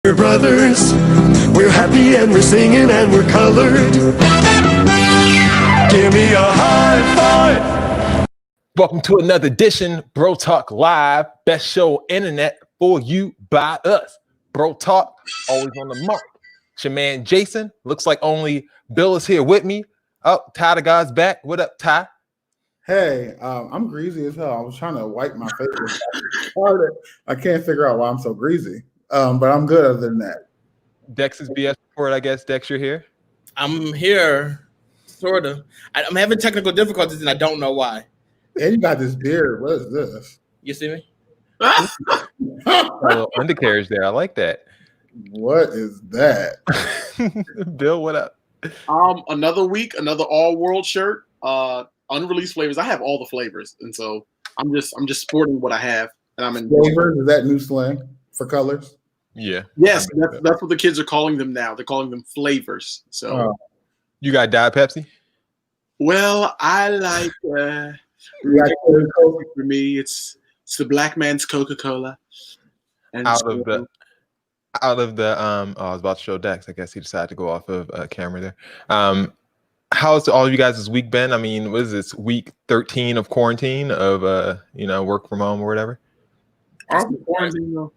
We're brothers, we're happy and we're singing and we're colored. Give me a high five. Welcome to another edition, Bro Talk Live, best show internet for you by us. Bro Talk, always on the mark. It's your man Jason. Looks like only Bill is here with me. Oh, Ty the God's back. What up, Ty? Hey, I'm greasy as hell. I was trying to wipe my face. I can't figure out why I'm so greasy. But I'm good other than that. Dex's BS report, I guess. Dex, you're here? I'm here, sort of. I'm having technical difficulties, and I don't know why. And you got this beard. What is this? You see me? A little undercarriage there. I like that. What is that? Bill, what up? Another week, another all-world shirt. Unreleased flavors. I have all the flavors, and so I'm just sporting what I have, and I'm in Flavors. Is that new slang for colors? Yeah. Yes, that's what the kids are calling them now. They're calling them flavors. So, You got Diet Pepsi? well, I like. Yeah, For me, it's the black man's Coca-Cola. And Out of the I was about to show Dex. I guess he decided to go off of camera there. How's all of you guys this week been? I mean, what is this, week 13 of quarantine of work from home or whatever? I'm quarantined, though.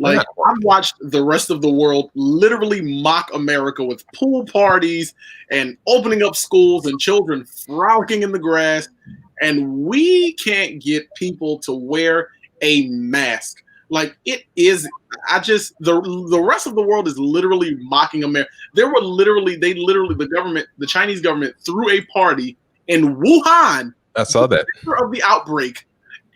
Like, I've watched the rest of the world literally mock America with pool parties and opening up schools and children frolicking in the grass, and we can't get people to wear a mask. Like, it is, the rest of the world is literally mocking America. The Chinese government threw a party in Wuhan. I saw that. Of the outbreak,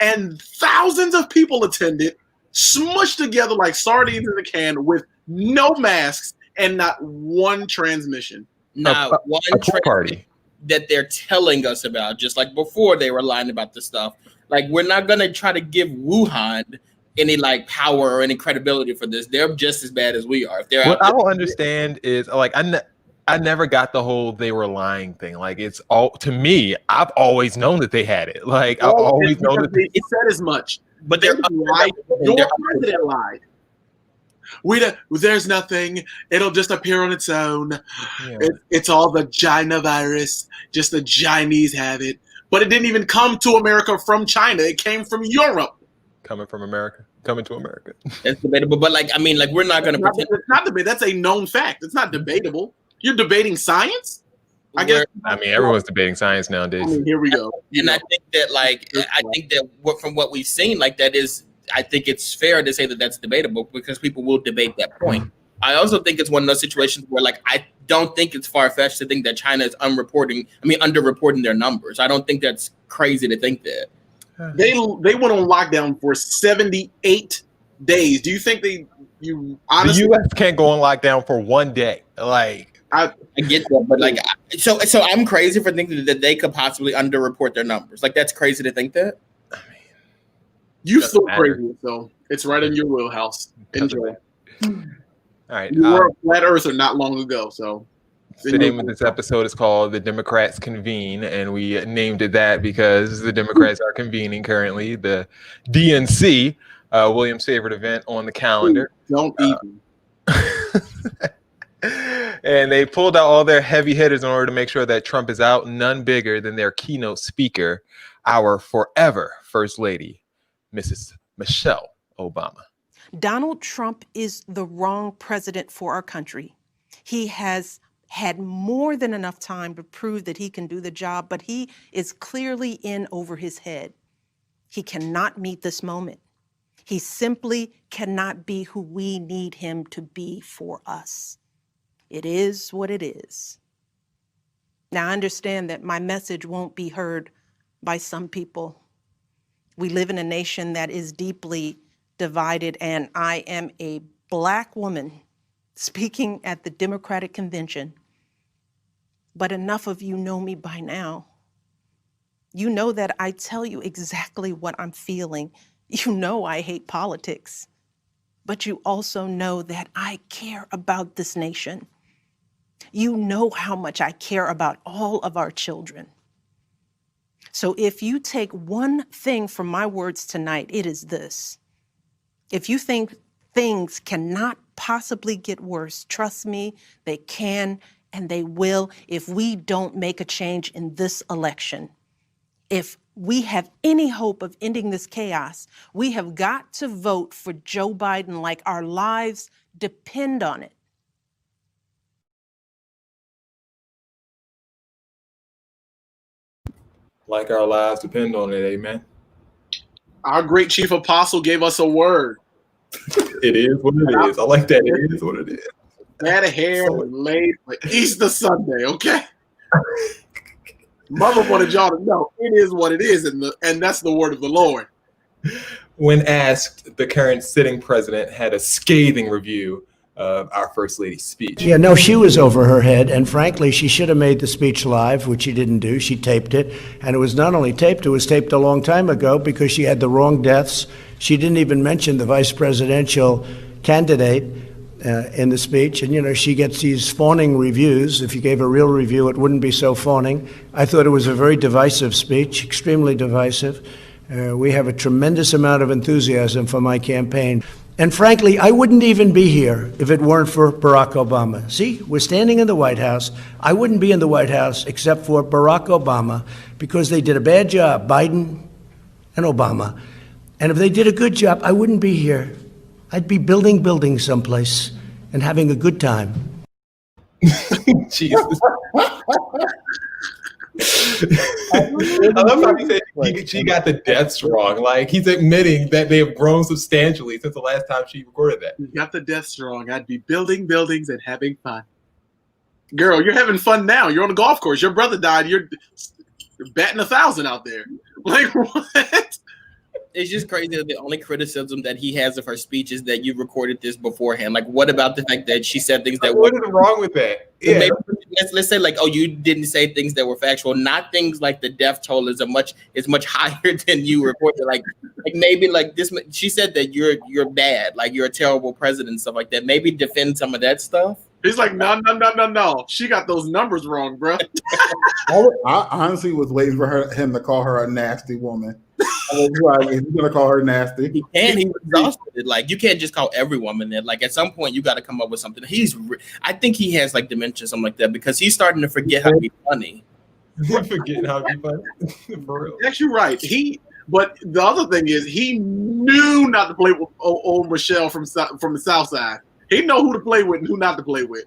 and thousands of people attended, smushed together like sardines in a can with no masks and not one transmission. Not one party that they're telling us about, just like before they were lying about this stuff. Like, we're not going to try to give Wuhan any like power or any credibility for this. They're just as bad as we are. If they're what I don't understand is, like, I never got the whole they were lying thing. Like, it's all, to me, I've always known that they had it. Like, I've always known that it said as much, but they're lied. Your president lied. There's nothing. It'll just appear on its own. Yeah. It's all the China virus. Just the Chinese have it. But it didn't even come to America from China. It came from Europe. coming to America. It's debatable, but like, I mean, like, we're not going to pretend. It's not debatable. That's a known fact. It's not debatable. You're debating science? I guess. I mean, everyone's debating science nowadays. I mean, here we go. And I think that from what we've seen, like, that is, I think it's fair to say that that's debatable because people will debate that point. I also think it's one of those situations where, like, I don't think it's far-fetched to think that China is underreporting their numbers. I don't think that's crazy to think that. They went on lockdown for 78 days. Do you think you honestly? The U.S. can't go on lockdown for one day. Like, I get that, but like, so I'm crazy for thinking that they could possibly underreport their numbers. Like, that's crazy to think that. I mean, You feel crazy, so it's right in your wheelhouse. Enjoy. All right. You were a flat earther not long ago, so. The name of this episode is called The Democrats Convene, and we named it that because the Democrats are convening currently. The DNC, William's favorite event on the calendar. Don't even. And they pulled out all their heavy hitters in order to make sure that Trump is out, none bigger than their keynote speaker, our forever First Lady, Mrs. Michelle Obama. Donald Trump is the wrong president for our country. He has had more than enough time to prove that he can do the job, but he is clearly in over his head. He cannot meet this moment. He simply cannot be who we need him to be for us. It is what it is. Now, I understand that my message won't be heard by some people. We live in a nation that is deeply divided, and I am a Black woman speaking at the Democratic Convention. But enough of you know me by now. You know that I tell you exactly what I'm feeling. You know I hate politics. But you also know that I care about this nation. You know how much I care about all of our children. So if you take one thing from my words tonight, it is this. If you think things cannot possibly get worse. Trust me, they can and they will if we don't make a change in this election. If we have any hope of ending this chaos, we have got to vote for Joe Biden like our lives depend on it. Like our lives depend on it, amen. Our great chief apostle gave us a word. It is what it is. I like that. It is what it is. Had a hair laid for Easter Sunday, okay? Mother wanted y'all to know it is what it is, and that's the word of the Lord. When asked, the current sitting president had a scathing review of our First Lady's speech. Yeah, no, she was over her head, and frankly, she should have made the speech live, which she didn't do. She taped it, and it was not only taped, it was taped a long time ago because she had the wrong deaths. She didn't even mention the vice presidential candidate in the speech, and, you know, she gets these fawning reviews. If you gave a real review, it wouldn't be so fawning. I thought it was a very divisive speech, extremely divisive. We have a tremendous amount of enthusiasm for my campaign. And frankly, I wouldn't even be here if it weren't for Barack Obama. See, we're standing in the White House. I wouldn't be in the White House except for Barack Obama because they did a bad job, Biden and Obama. And if they did a good job, I wouldn't be here. I'd be building buildings someplace and having a good time. Jesus. I love how he said she got the deaths wrong. Like, he's admitting that they have grown substantially since the last time she recorded that. You got the deaths wrong. I'd be building buildings and having fun. Girl, you're having fun now. You're on a golf course. Your brother died. You're batting 1,000 out there. Like, what? It's just crazy that the only criticism that he has of her speech is that you recorded this beforehand. Like, what about the fact that she said things that what is wrong with that? Yeah. Maybe, let's say, like, oh, you didn't say things that were factual, not things like the death toll is much higher than you reported. Like maybe like this. She said that you're bad, like you're a terrible president, stuff like that. Maybe defend some of that stuff. He's like, no. She got those numbers wrong, bro. I honestly was waiting for him to call her a nasty woman. I was like, he's gonna call her nasty. He can. He was exhausted. Like, you can't just call every woman that. Like, at some point, you got to come up with something. I think he has like dementia, something like that, because he's starting to forget how to be funny. Forgetting how to be funny. For real. Yes, you're right. But the other thing is, he knew not to play with old Michelle from the South Side. He know who to play with and who not to play with.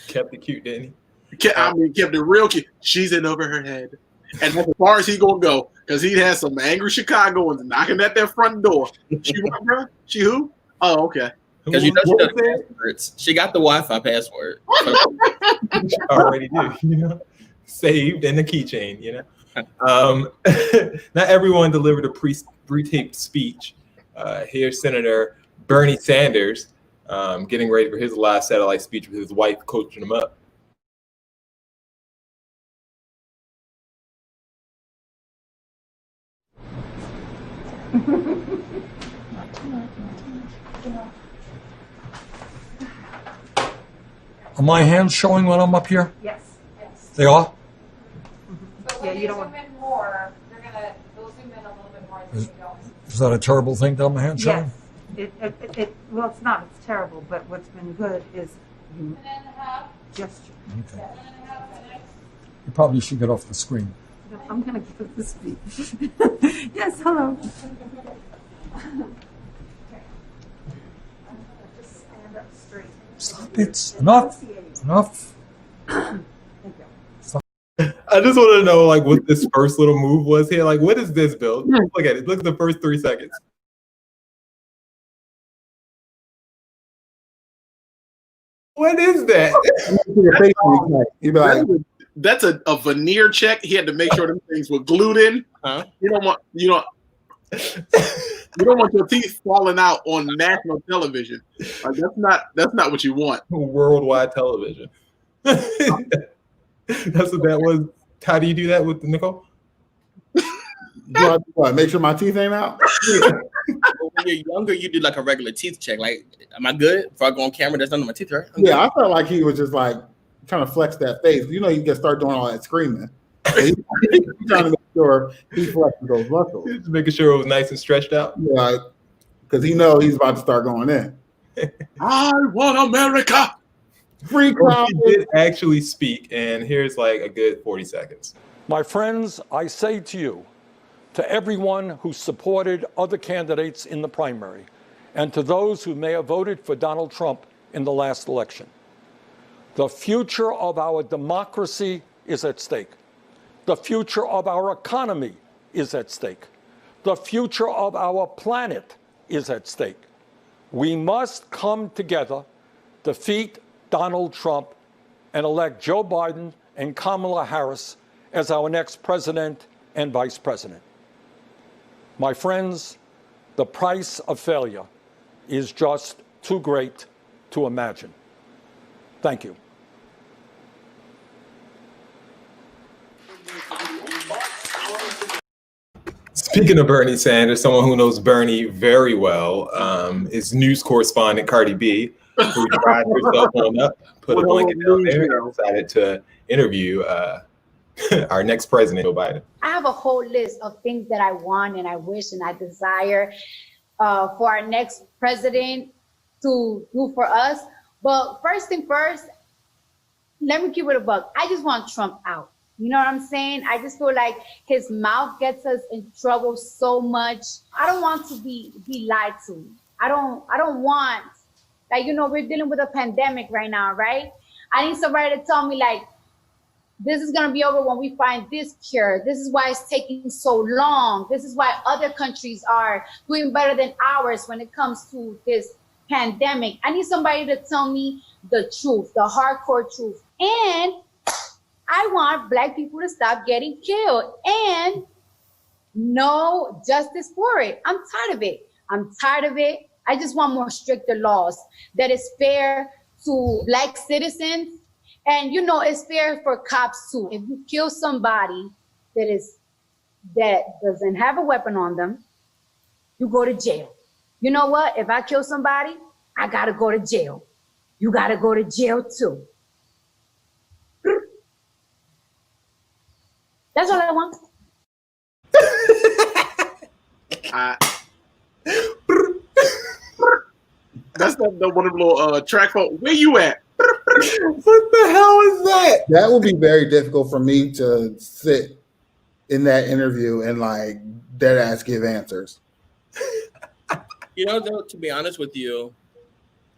Kept it cute, didn't he? Kept it real cute. She's in over her head. And that's as far as he gonna go, because he has some angry Chicagoans knocking at their front door. She what, bro? She who? Oh, okay. Because you know she does passwords. She got the Wi-Fi password. She already do, you know, saved in the keychain, you know. Not everyone delivered a pre-taped speech. Here's Senator Bernie Sanders getting ready for his live satellite speech with his wife coaching him up. Are my hands showing when I'm up here? Yes. They are? But when you zoom in more, they'll zoom in a little bit more than you don't. Is that a terrible thing to have my hands showing? Yes. Well, it's not. It's terrible. But what's been good is you gesture. Okay. You probably should get off the screen. I'm going to give the speech. Yes, hello. Just stand up straight. Stop it. Enough. I just want to know, like, what this first little move was here. Like, what is this, Bill? Look at it. Look at the first 3 seconds. What is that? He'd be like, That's a veneer check. He had to make sure them things were glued in. Huh? You don't want your teeth falling out on national television. Like, that's not what you want. Worldwide television. That's what that was. How do you do that with Nicole? Make sure my teeth ain't out? When you're younger, you do like a regular teeth check. Like, am I good? If I go on camera, there's none of my teeth, right? Yeah, I felt like he was just like trying to flex that face. You know, you can start doing all that screaming. He's trying to make sure he flexes those muscles. Just making sure it was nice and stretched out. Yeah, because he know he's about to start going in. I want America. Free crowd. He did actually speak, and here's like a good 40 seconds. My friends, I say to you, to everyone who supported other candidates in the primary, and to those who may have voted for Donald Trump in the last election, the future of our democracy is at stake. The future of our economy is at stake. The future of our planet is at stake. We must come together, defeat Donald Trump, and elect Joe Biden and Kamala Harris as our next president and vice president. My friends, the price of failure is just too great to imagine. Thank you. Speaking of Bernie Sanders, someone who knows Bernie very well is news correspondent Cardi B, who tried herself on up, put a blanket down there, and decided to interview our next president, Joe Biden. I have a whole list of things that I want and I wish and I desire for our next president to do for us. But first thing first, let me keep it a buck. I just want Trump out. You know what I'm saying? I just feel like his mouth gets us in trouble so much. I don't want to be lied to. I don't want, like, you know, we're dealing with a pandemic right now, right? I need somebody to tell me, like, this is going to be over when we find this cure. This is why it's taking so long. This is why other countries are doing better than ours when it comes to this pandemic. I need somebody to tell me the truth, the hardcore truth. And I want Black people to stop getting killed and no justice for it. I'm tired of it. I'm tired of it. I just want more stricter laws that is fair to Black citizens. And, you know, it's fair for cops too. If you kill somebody that doesn't have a weapon on them, you go to jail. You know what? If I kill somebody, I got to go to jail. You got to go to jail too. That's all I want. That's the one of the little track phone. Where you at? What the hell is that? That would be very difficult for me to sit in that interview and like dead ass give answers. You know, though, to be honest with you,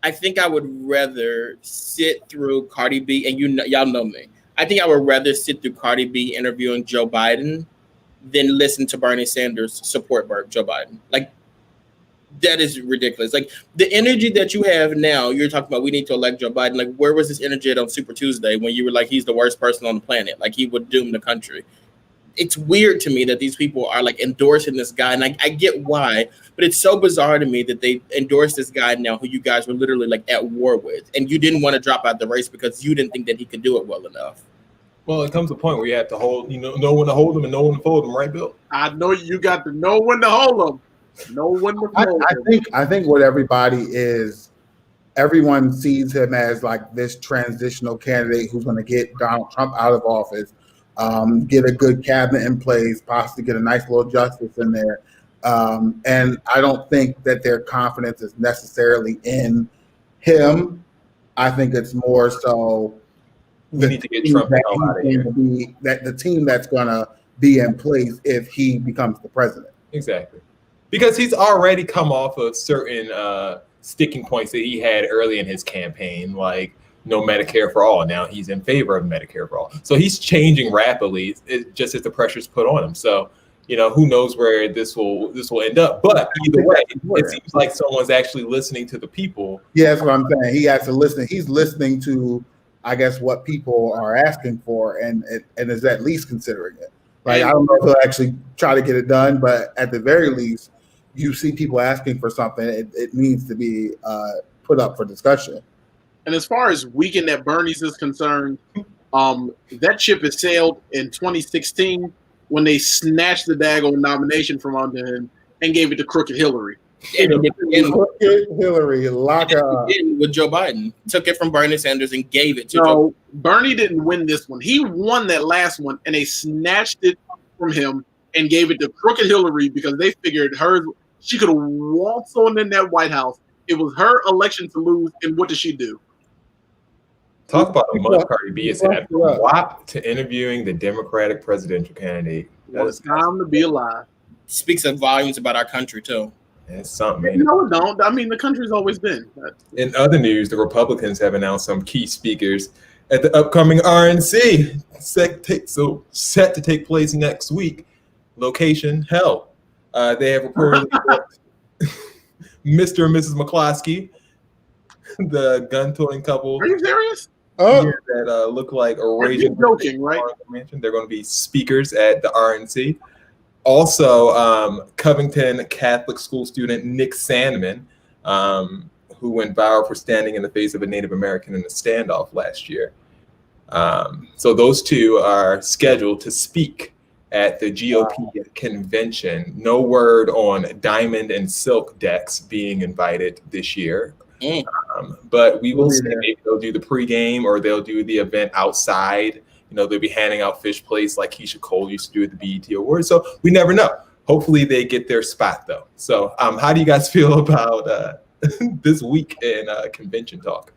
I think I would rather sit through Cardi B, and y'all know me. I think I would rather sit through Cardi B interviewing Joe Biden than listen to Bernie Sanders support Joe Biden. Like, that is ridiculous. Like, the energy that you have now, you're talking about we need to elect Joe Biden. Like, where was this energy on Super Tuesday when you were like, he's the worst person on the planet? Like, he would doom the country. It's weird to me that these people are like endorsing this guy. And I get why, but it's so bizarre to me that they endorse this guy now who you guys were literally like at war with. And you didn't want to drop out the race because you didn't think that he could do it well enough. Well, it comes a point where you have to hold, know when to hold them and know when to fold them, right, Bill? I know you got to know when to hold them. Know when to fold them. I think what everybody is, everyone sees him as like this transitional candidate who's going to get Donald Trump out of office, get a good cabinet in place, possibly get a nice little justice in there. And I don't think that their confidence is necessarily in him. I think it's more so we need to get Trump out of here. That the team that's going to be in place if he becomes the president. Exactly. Because he's already come off of certain sticking points that he had early in his campaign, like no Medicare for all. Now he's in favor of Medicare for all. So he's changing rapidly just as the pressure's put on him. So, who knows where this will end up. But either way, it seems like someone's actually listening to the people. Yeah, that's what I'm saying. He has to listen. He's listening to, I guess, what people are asking for and is at least considering it. Like, I don't know if he'll actually try to get it done, but at the very least, you see people asking for something, it needs to be put up for discussion. And as far as weekend at Bernie's is concerned, that ship has sailed in 2016 when they snatched the daggone nomination from under him and gave it to Crooked Hillary. Crooked Hillary, lock up. With Joe Biden. Took it from Bernie Sanders and gave it to Joe. No, Bernie didn't win this one. He won that last one, and they snatched it from him and gave it to Crooked Hillary because they figured She could have waltzed on in that White House. It was her election to lose, and what did she do? Talk about a month Cardi B has had from WAP to interviewing the Democratic presidential candidate. Well, it's time to be alive. Speaks of volumes about our country too. It's something. No, it don't. I mean, the country's always been. In other news, the Republicans have announced some key speakers at the upcoming RNC, set to take place next week. Location, hell. They have reportedly booked Mr. and Mrs. McCloskey, the gun-toting couple. Are you serious? Yeah, that look like a raging. Joking, right? They're going to be speakers at the RNC. Also, Covington Catholic school student Nick Sandman, who went viral for standing in the face of a Native American in a standoff last year. So those two are scheduled to speak at the GOP convention. No word on Diamond and Silk decks being invited this year. But we will see. Maybe they'll do the pregame or they'll do the event outside. You know, they'll be handing out fish plates like Keisha Cole used to do at the BET Awards. So we never know. Hopefully they get their spot, though. So how do you guys feel about this week in convention talk?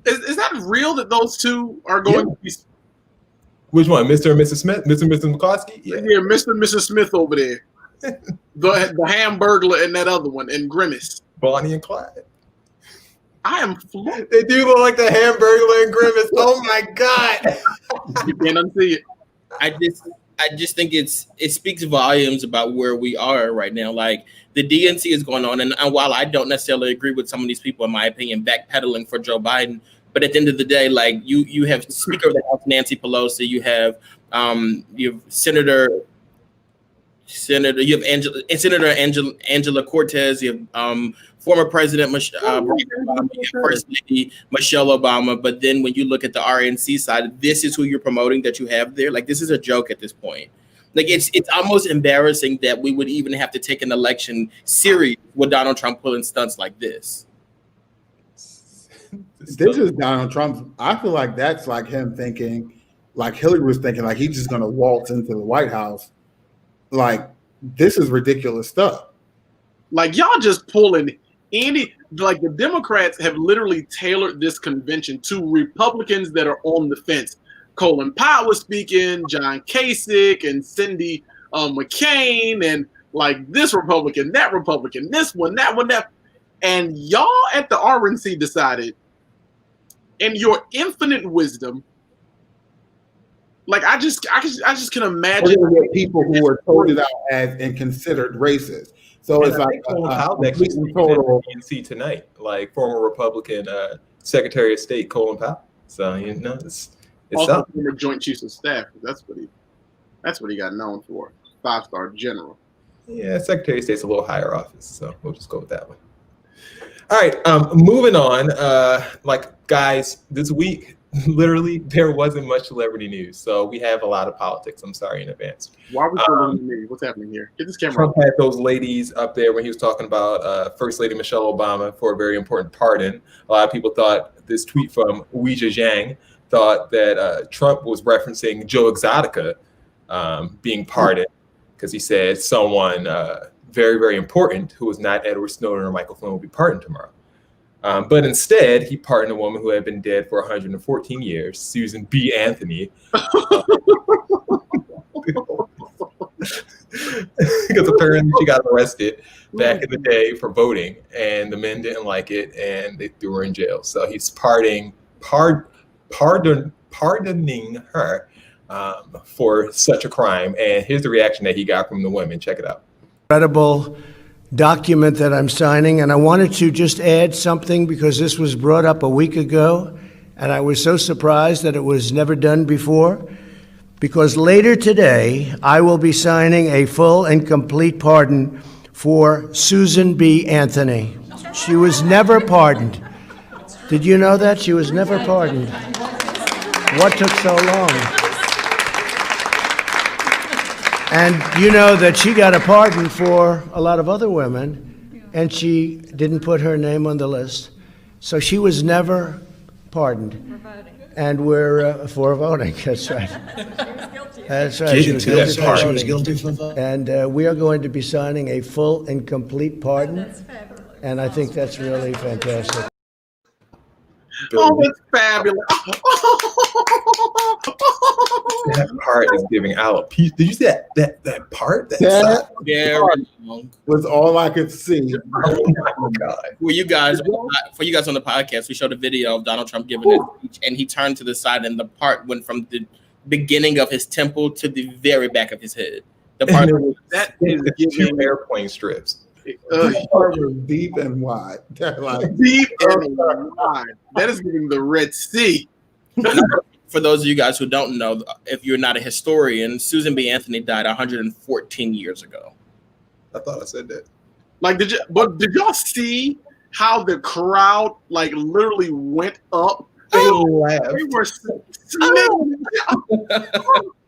Is that real that those two are going to be? Which one, Mr. and Mrs. Smith? Mr. and Mrs. McCloskey? Yeah, Mr. and Mrs. Smith over there. the Hamburglar and that other one, and Grimace. Bonnie and Clyde. I am floored. They do look like the Hamburglar and Grimace. Oh my God. You can't unsee it. I just think it speaks volumes about where we are right now. Like the DNC is going on, and while I don't necessarily agree with some of these people, in my opinion, backpedaling for Joe Biden, but at the end of the day, like you have Speaker of the House Nancy Pelosi, you have Senator, you have Senator Angela Cortez, you have former President Obama, First Lady Michelle Obama. But then when you look at the RNC side, this is who you're promoting that you have there. Like this is a joke at this point. Like it's almost embarrassing that we would even have to take an election serious with Donald Trump pulling stunts like this. This is Donald Trump. I feel like that's like him thinking, like Hillary was thinking, like he's just going to waltz into the White House. Like this is ridiculous stuff. Like y'all just pulling like the Democrats have literally tailored this convention to Republicans that are on the fence. Colin Powell was speaking, John Kasich and Cindy McCain, and like this Republican, that Republican, this one, that one, that. And y'all at the RNC decided, in your infinite wisdom, like I just can imagine people who were voted out as and considered racist. So it's like total DNC tonight, like former Republican Secretary of State Colin Powell. So you know, it's also former Joint Chiefs of Staff. That's what he got known for. 5-star general. Yeah, Secretary of State's a little higher office, so we'll just go with that one. All right, moving on. Like guys, this week literally there wasn't much celebrity news, so we have a lot of politics. I'm sorry in advance. Why are we still in the news? What's happening here? Get this camera. Trump had those ladies up there when he was talking about First Lady Michelle Obama for a very important pardon. A lot of people thought this tweet from Weijia Zhang thought that Trump was referencing Joe Exotica being pardoned because he said someone very, very important who was not Edward Snowden or Michael Flynn will be pardoned tomorrow. But instead, he pardoned a woman who had been dead for 114 years, Susan B. Anthony. Because apparently she got arrested back in the day for voting, and the men didn't like it, and they threw her in jail. So he's pardoning her for such a crime. And here's the reaction that he got from the women. Check it out. Incredible document that I'm signing, and I wanted to just add something because this was brought up a week ago, and I was so surprised that it was never done before, because later today I will be signing a full and complete pardon for Susan B. Anthony. She was never pardoned. Did you know that? She was never pardoned. What took so long? And you know that she got a pardon for a lot of other women, and she didn't put her name on the list. So she was never pardoned. And we're for voting, that's right. That's right. Get She was into that guilty for part. voting. She was guilty for voting. And we are going to be signing a full and complete pardon. And I think that's really fantastic. Oh, it's fabulous. That part is giving alopecia. Did you see that part? That That Very long. was all I could see. oh my God. For you guys on the podcast, we showed a video of Donald Trump giving a speech, and he turned to the side, and the part went from the beginning of his temple to the very back of his head. The part That is Two airplane strips. That part was deep and wide. Like, deep and wide. That is giving the Red Sea. For those of you guys who don't know, if you're not a historian, Susan B. Anthony died 114 years ago. I thought I said that. Like, did y'all see how the crowd like literally went up? They laughed. They were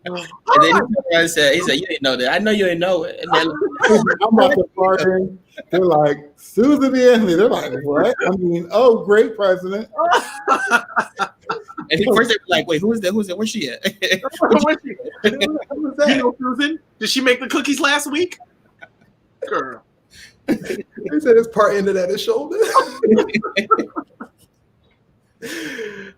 And then he said, "You didn't know that. I know you didn't know it." And then, I'm about to pardon. They're like, Susan B. Anthony. They're like, what? I mean, oh, great president. and first they were like, "Wait, who is that? Who's that? Where's she at?" You know, Susan, did she make the cookies last week? Girl. They said his part ended at his shoulder.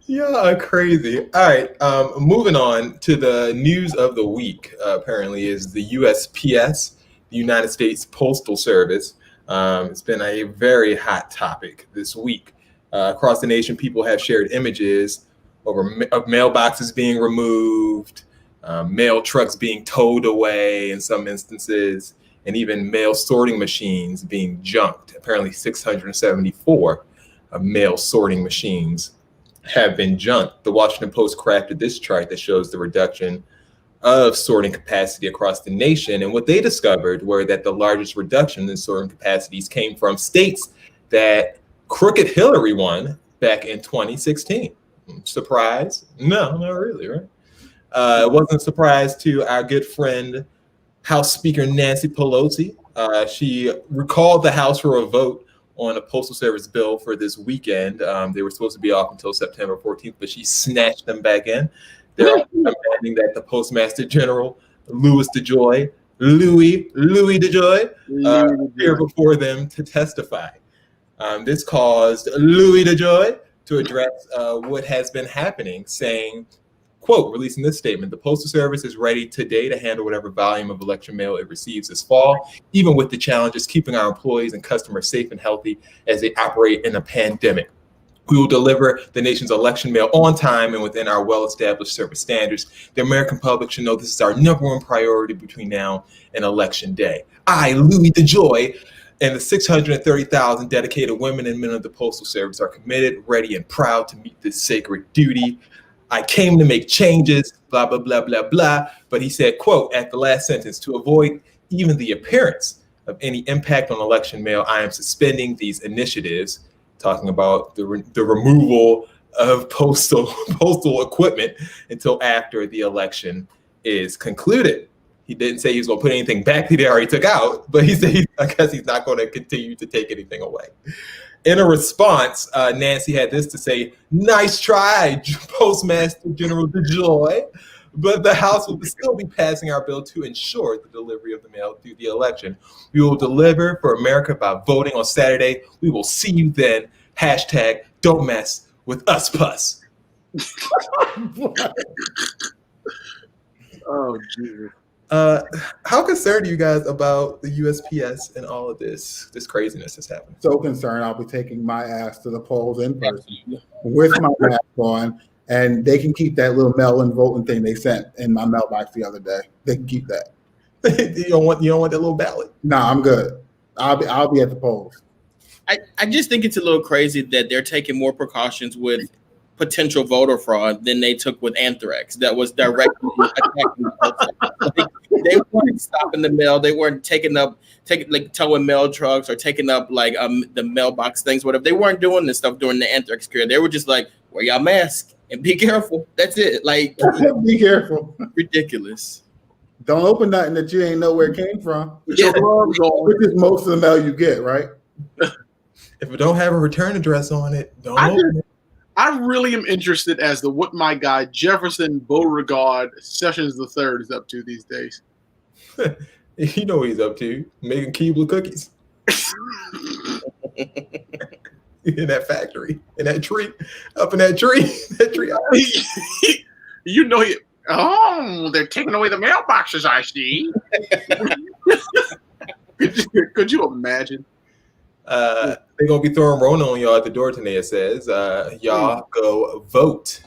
Yeah, crazy. All right, moving on to the news of the week. Apparently, is the USPS, the United States Postal Service. It's been a very hot topic this week. Across the nation, people have shared images of mailboxes being removed, mail trucks being towed away in some instances, and even mail sorting machines being junked. Apparently 674 mail sorting machines have been junked. The Washington Post crafted this chart that shows the reduction of sorting capacity across the nation. And what they discovered were that the largest reduction in sorting capacities came from states that crooked Hillary won back in 2016. Surprise? No, not really, right? It wasn't a surprise to our good friend, House Speaker Nancy Pelosi. She recalled the House for a vote on a postal service bill for this weekend. They were supposed to be off until September 14th, but she snatched them back in. They're demanding that the Postmaster General, Louis DeJoy, appear before them to testify. This caused Louis DeJoy to address what has been happening, saying, quote, releasing this statement, the Postal Service is ready today to handle whatever volume of election mail it receives this fall, even with the challenges keeping our employees and customers safe and healthy as they operate in a pandemic. We will deliver the nation's election mail on time and within our well-established service standards. The American public should know this is our number one priority between now and Election Day. I, Louis DeJoy, and the 630,000 dedicated women and men of the Postal Service are committed, ready, and proud to meet this sacred duty. I came to make changes, blah, blah, blah, blah, blah. But he said, quote, at the last sentence, to avoid even the appearance of any impact on election mail, I am suspending these initiatives, talking about the removal of postal equipment until after the election is concluded. He didn't say he was going to put anything back that he already took out, but he said, I guess he's not going to continue to take anything away. In a response, Nancy had this to say, nice try, Postmaster General DeJoy, but the House will still be passing our bill to ensure the delivery of the mail through the election. We will deliver for America by voting on Saturday. We will see you then. Hashtag don't mess with us puss. Oh, Jesus. How concerned are you guys about the USPS and all of this craziness that's happening? So concerned, I'll be taking my ass to the polls in person with my mask on, and they can keep that little mail-in voting thing they sent in my mailbox the other day. They can keep that. You don't want that little ballot? No, I'm good. I'll be at the polls. I just think it's a little crazy that they're taking more precautions with potential voter fraud than they took with anthrax that was directly attacking the they weren't stopping the mail. They weren't towing mail trucks or taking up the mailbox things, whatever. They weren't doing this stuff during the anthrax period. They were just like, wear your mask and be careful. That's it. Like, be careful. Ridiculous. Don't open nothing that you ain't know where it came from. With your gloves on. Which is most of the mail you get, right? If it don't have a return address on it, don't open it. I really am interested as to what my guy Jefferson Beauregard Sessions III is up to these days. You know what he's up to, making Keebler cookies in that factory, in that tree, up in that tree, You know, they're taking away the mailboxes, I see. Could you imagine? They're gonna be throwing Rona on y'all at the door today. It says, y'all go vote.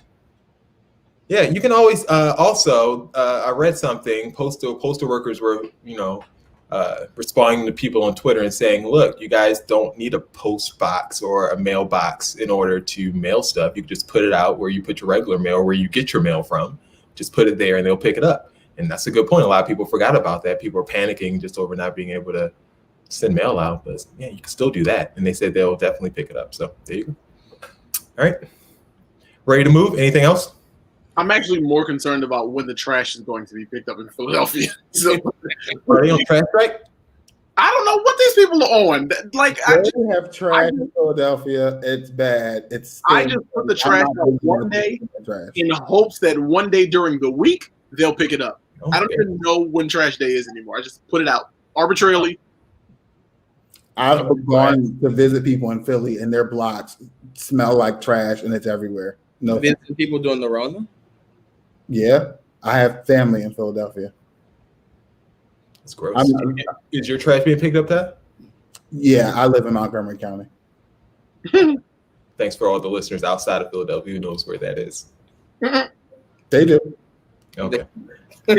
Yeah, you can always also. I read something. Postal workers were, responding to people on Twitter and saying, "Look, you guys don't need a post box or a mailbox in order to mail stuff. You can just put it out where you put your regular mail, where you get your mail from. Just put it there, and they'll pick it up." And that's a good point. A lot of people forgot about that. People are panicking just over not being able to send mail out, but yeah, you can still do that. And they said they'll definitely pick it up. So there you go. All right, ready to move? Anything else? I'm actually more concerned about when the trash is going to be picked up in Philadelphia. So, Are they on trash strike? I don't know what these people are on. Like, They have trash in Philadelphia. It's bad. I just put the trash out one day in the hopes that one day during the week they'll pick it up. Okay. I don't even know when trash day is anymore. I just put it out arbitrarily. I've gone to visit people in Philly, and their blocks smell like trash, and it's everywhere. No, visiting people doing the Rona. Yeah, I have family in Philadelphia. That's gross. Is your trash being picked up, Pat? Yeah, I live in Montgomery County. Thanks for all the listeners outside of Philadelphia who knows where that is. They do. Okay. So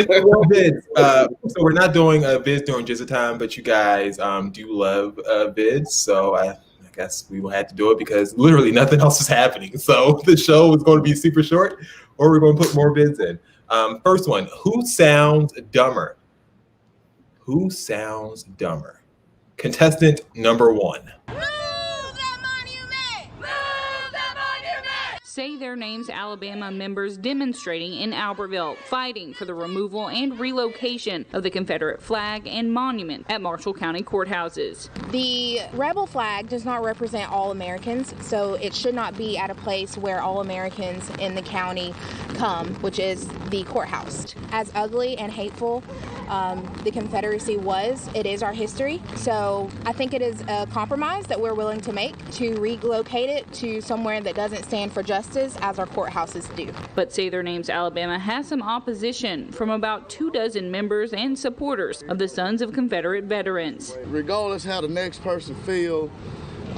we're not doing a vids during Jizza time, but you guys do love vids, so I guess we will have to do it because literally nothing else is happening. So the show is going to be super short, or we're going to put more vids in. First one: who sounds dumber? Who sounds dumber? Contestant number 1. Say Their Names Alabama members demonstrating in Albertville, fighting for the removal and relocation of the Confederate flag and monument at Marshall County courthouses. The rebel flag does not represent all Americans, so it should not be at a place where all Americans in the county come, which is the courthouse. As ugly and hateful the Confederacy was, it is our history. So I think it is a compromise that we're willing to make to relocate it to somewhere that doesn't stand for justice as our courthouses do. But Say Their Names Alabama has some opposition from about 24 members and supporters of the Sons of Confederate Veterans. Regardless how the next person feels,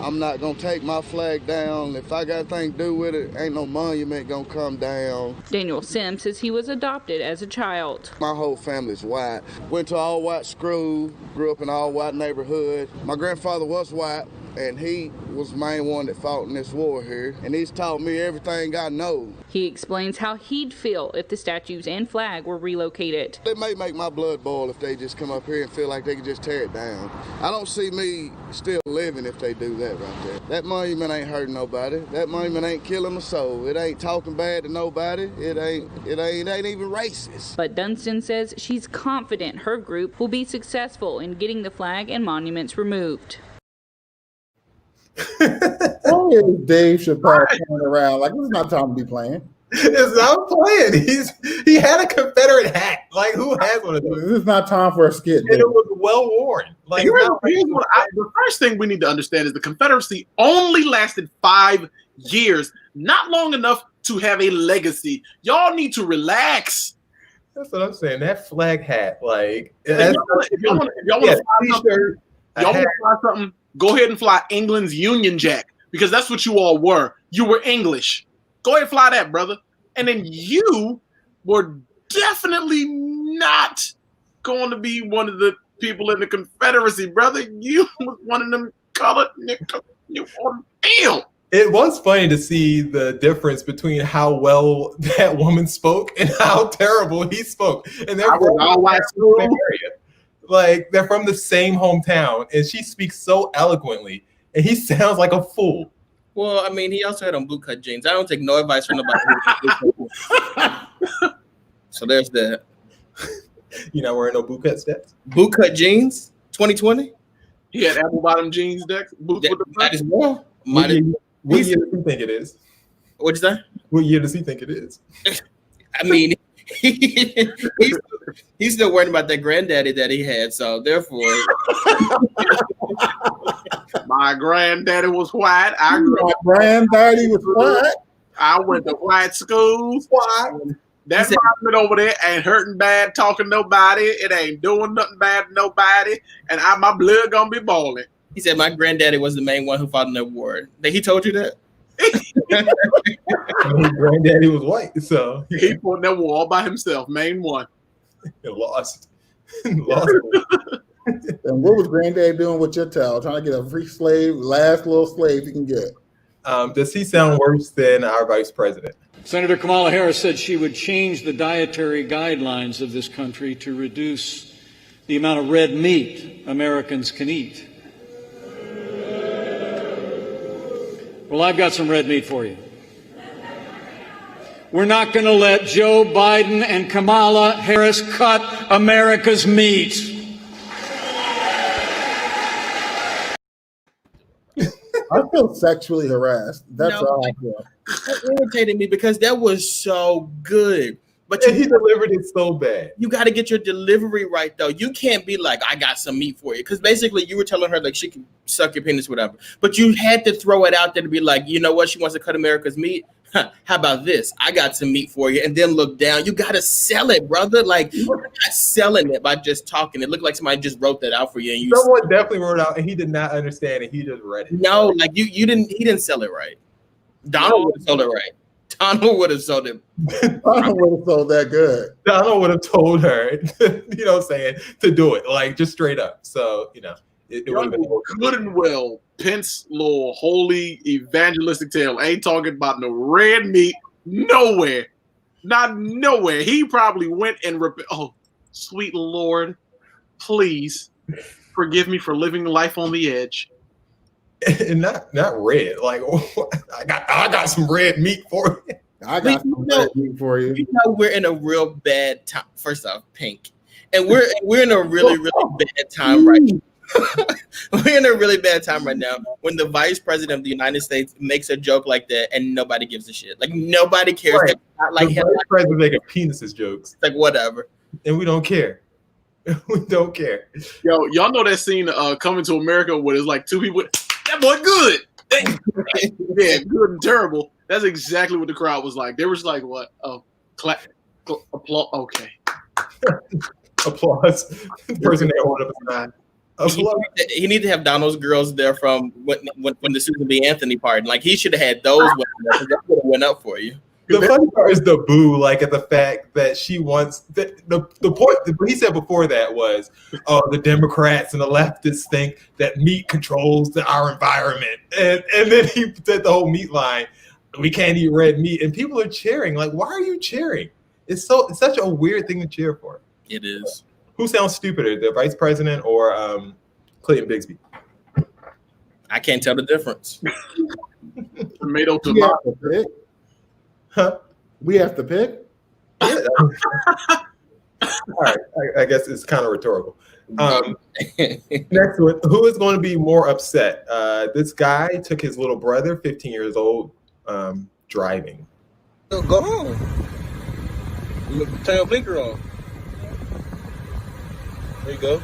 I'm not going to take my flag down. If I got anything to do with it, ain't no monument going to come down. Daniel Sims says he was adopted as a child. My whole family's white. Went to all white school, grew up in an all white neighborhood. My grandfather was white, and he was the main one that fought in this war here. And he's taught me everything I know. He explains how he'd feel if the statues and flag were relocated. It may make my blood boil if they just come up here and feel like they can just tear it down. I don't see me still living if they do that right there. That monument ain't hurting nobody. That monument ain't killing a soul. It ain't talking bad to nobody. It ain't even racist. But Dunstan says she's confident her group will be successful in getting the flag and monuments removed. Why is Dave Chappelle playing around? Like, this is not time to be playing. It's not playing. He had a Confederate hat. Like, who has one of those? This is not time for a skit. And it was well worn. Like, the first thing we need to understand is the Confederacy only lasted 5 years, not long enough to have a legacy. Y'all need to relax. That's what I'm saying. That flag hat, like, if y'all want to fly something, go ahead and fly England's Union Jack, because that's what you all were. You were English. Go ahead and fly that, brother. And then you were definitely not going to be one of the people in the Confederacy, brother. You was one of them colored niggas. You on field. It was funny to see the difference between how well that woman spoke and how terrible he spoke. And they're from the same area. Like, they're from the same hometown, and she speaks so eloquently, and he sounds like a fool. Well, I mean, he also had on bootcut jeans. I don't take no advice from nobody. So there's that. You not wearing no bootcut steps? Bootcut jeans, 2020. He had apple bottom jeans, Dex. Might as well. What year do you think it is? What'd you say? What year does he think it is? I mean, he's still worried about that granddaddy that he had. So therefore, my granddaddy was white. My granddaddy was white. I went to white schools. White. That environment over there ain't hurting bad, talking nobody. It ain't doing nothing bad to nobody. And my blood gonna be boiling. He said my granddaddy was the main one who fought in the war. He told you that? His granddaddy was white, so he fought in that war all by himself, main one. Lost. And what was granddaddy doing with your towel? Trying to get a free slave, last little slave he can get. Does he sound worse than our vice president? Senator Kamala Harris said she would change the dietary guidelines of this country to reduce the amount of red meat Americans can eat. Well, I've got some red meat for you. We're not going to let Joe Biden and Kamala Harris cut America's meat. I feel sexually harassed. That's all I feel. It irritated me because that was so good. But he delivered it so bad. You got to get your delivery right, though. You can't be like, I got some meat for you. Because basically you were telling her like she can suck your penis, whatever. But you had to throw it out there to be like, you know what? She wants to cut America's meat. How about this? I got some meat for you. And then look down. You got to sell it, brother. Like, you're not selling it by just talking. It looked like somebody just wrote that out for you. And someone definitely wrote it out, and he did not understand it. He just read it. No, like he didn't sell it right. Donald would have sold it right. Donald would have sold it. Donald would have sold that good. Donald would have told her, you know what I'm saying, to do it, like just straight up. So, you know, it would have been good and well. Pence little holy evangelistic tale ain't talking about no red meat nowhere. Not nowhere. He probably went and oh, sweet Lord, please forgive me for living life on the edge. And not red. Like I got some red meat for you. I got some red meat for you. You know we're in a real bad time. First off, Pink, and we're in a really bad time right now. We're in a really bad time right now when the vice president of the United States makes a joke like that and nobody gives a shit. Like nobody cares. Right. Not like the vice president making penises jokes. Like whatever, and we don't care. We don't care. Yo, y'all know that scene Coming to America where it's like two people. That boy good. Yeah, good and terrible. That's exactly what the crowd was like. They was like, what? Oh, applause. Okay. Applause. The person that ordered up his mind. He need to have Donald's girls there from when the Susan B. Anthony part. Like he should have had those. That would have went up for you. The funny part is the boo, like at the fact that she wants the point. What he said before that was, "Oh, the Democrats and the leftists think that meat controls our environment," and then he said the whole meat line. We can't eat red meat, and people are cheering. Like, why are you cheering? It's such a weird thing to cheer for. It is. Who sounds stupider, the vice president or Clayton Bigsby? I can't tell the difference. Tomato. Huh? We have to pick? Yeah. All right. I guess it's kind of rhetorical. Next one. Who is going to be more upset? This guy took his little brother, 15 years old, driving. Go home. Turn your blinker on. There you go.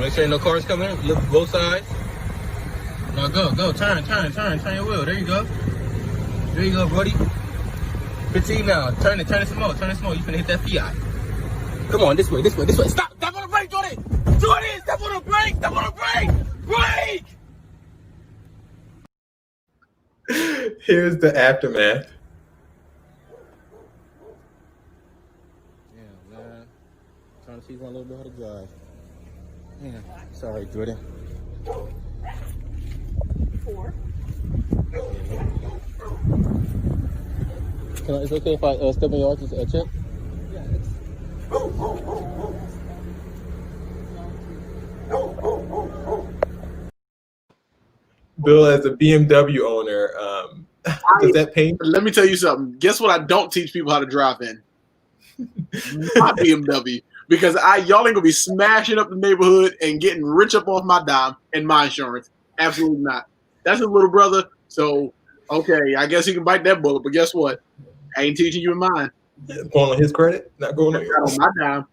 Make sure no cars coming in. Look both sides. Now go. Turn your wheel. There you go. There you go, buddy. 15 now. Turn it some more. You finna hit that Fiat. Come on, this way. Stop on the brake, Jordan! Step on the brake! Brake! Here's the aftermath. Yeah, man. Trying to teach one a little bit how to drive. Yeah. Sorry, Jordan. 4. It's okay if I step in your arches check? Yeah. Bill, as a BMW owner, does that pay? Let me tell you something. Guess what I don't teach people how to drive in? My BMW. Because y'all ain't gonna be smashing up the neighborhood and getting rich up off my dime and my insurance. Absolutely not. That's his little brother. So Okay, I guess you can bite that bullet, but guess what? I ain't teaching you in mine. Going on his credit, not going on yours. Not on my dime.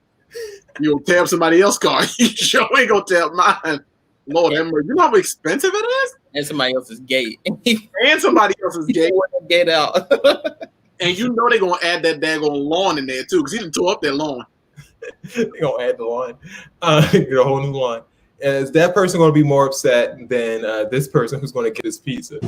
You'll tab somebody else's car. You sure ain't gonna tab mine. Lord, you know how expensive it is? And somebody else's gate. And somebody else's gate. Gate out. And you know they're gonna add that daggone lawn in there too, because he done tore up that lawn. They're gonna add the lawn, get a whole new lawn. Is that person going to be more upset than this person who's going to get his pizza?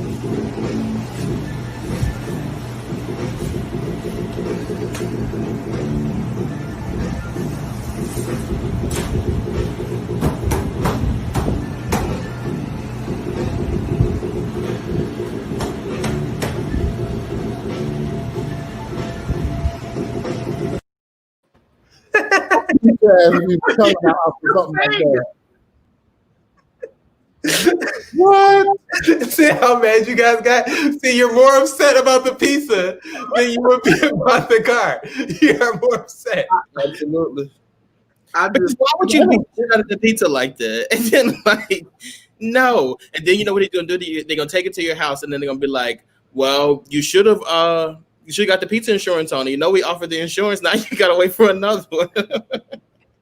What? See how mad you guys got? See, you're more upset about the pizza than you would be about the car. You're more upset. Absolutely. Why would you be out of the pizza like that? And then no. And then you know what they're gonna do? They're gonna take it to your house, and then they're gonna be like, "Well, you should have got the pizza insurance on it. You know, we offered the insurance. Now you gotta wait for another one."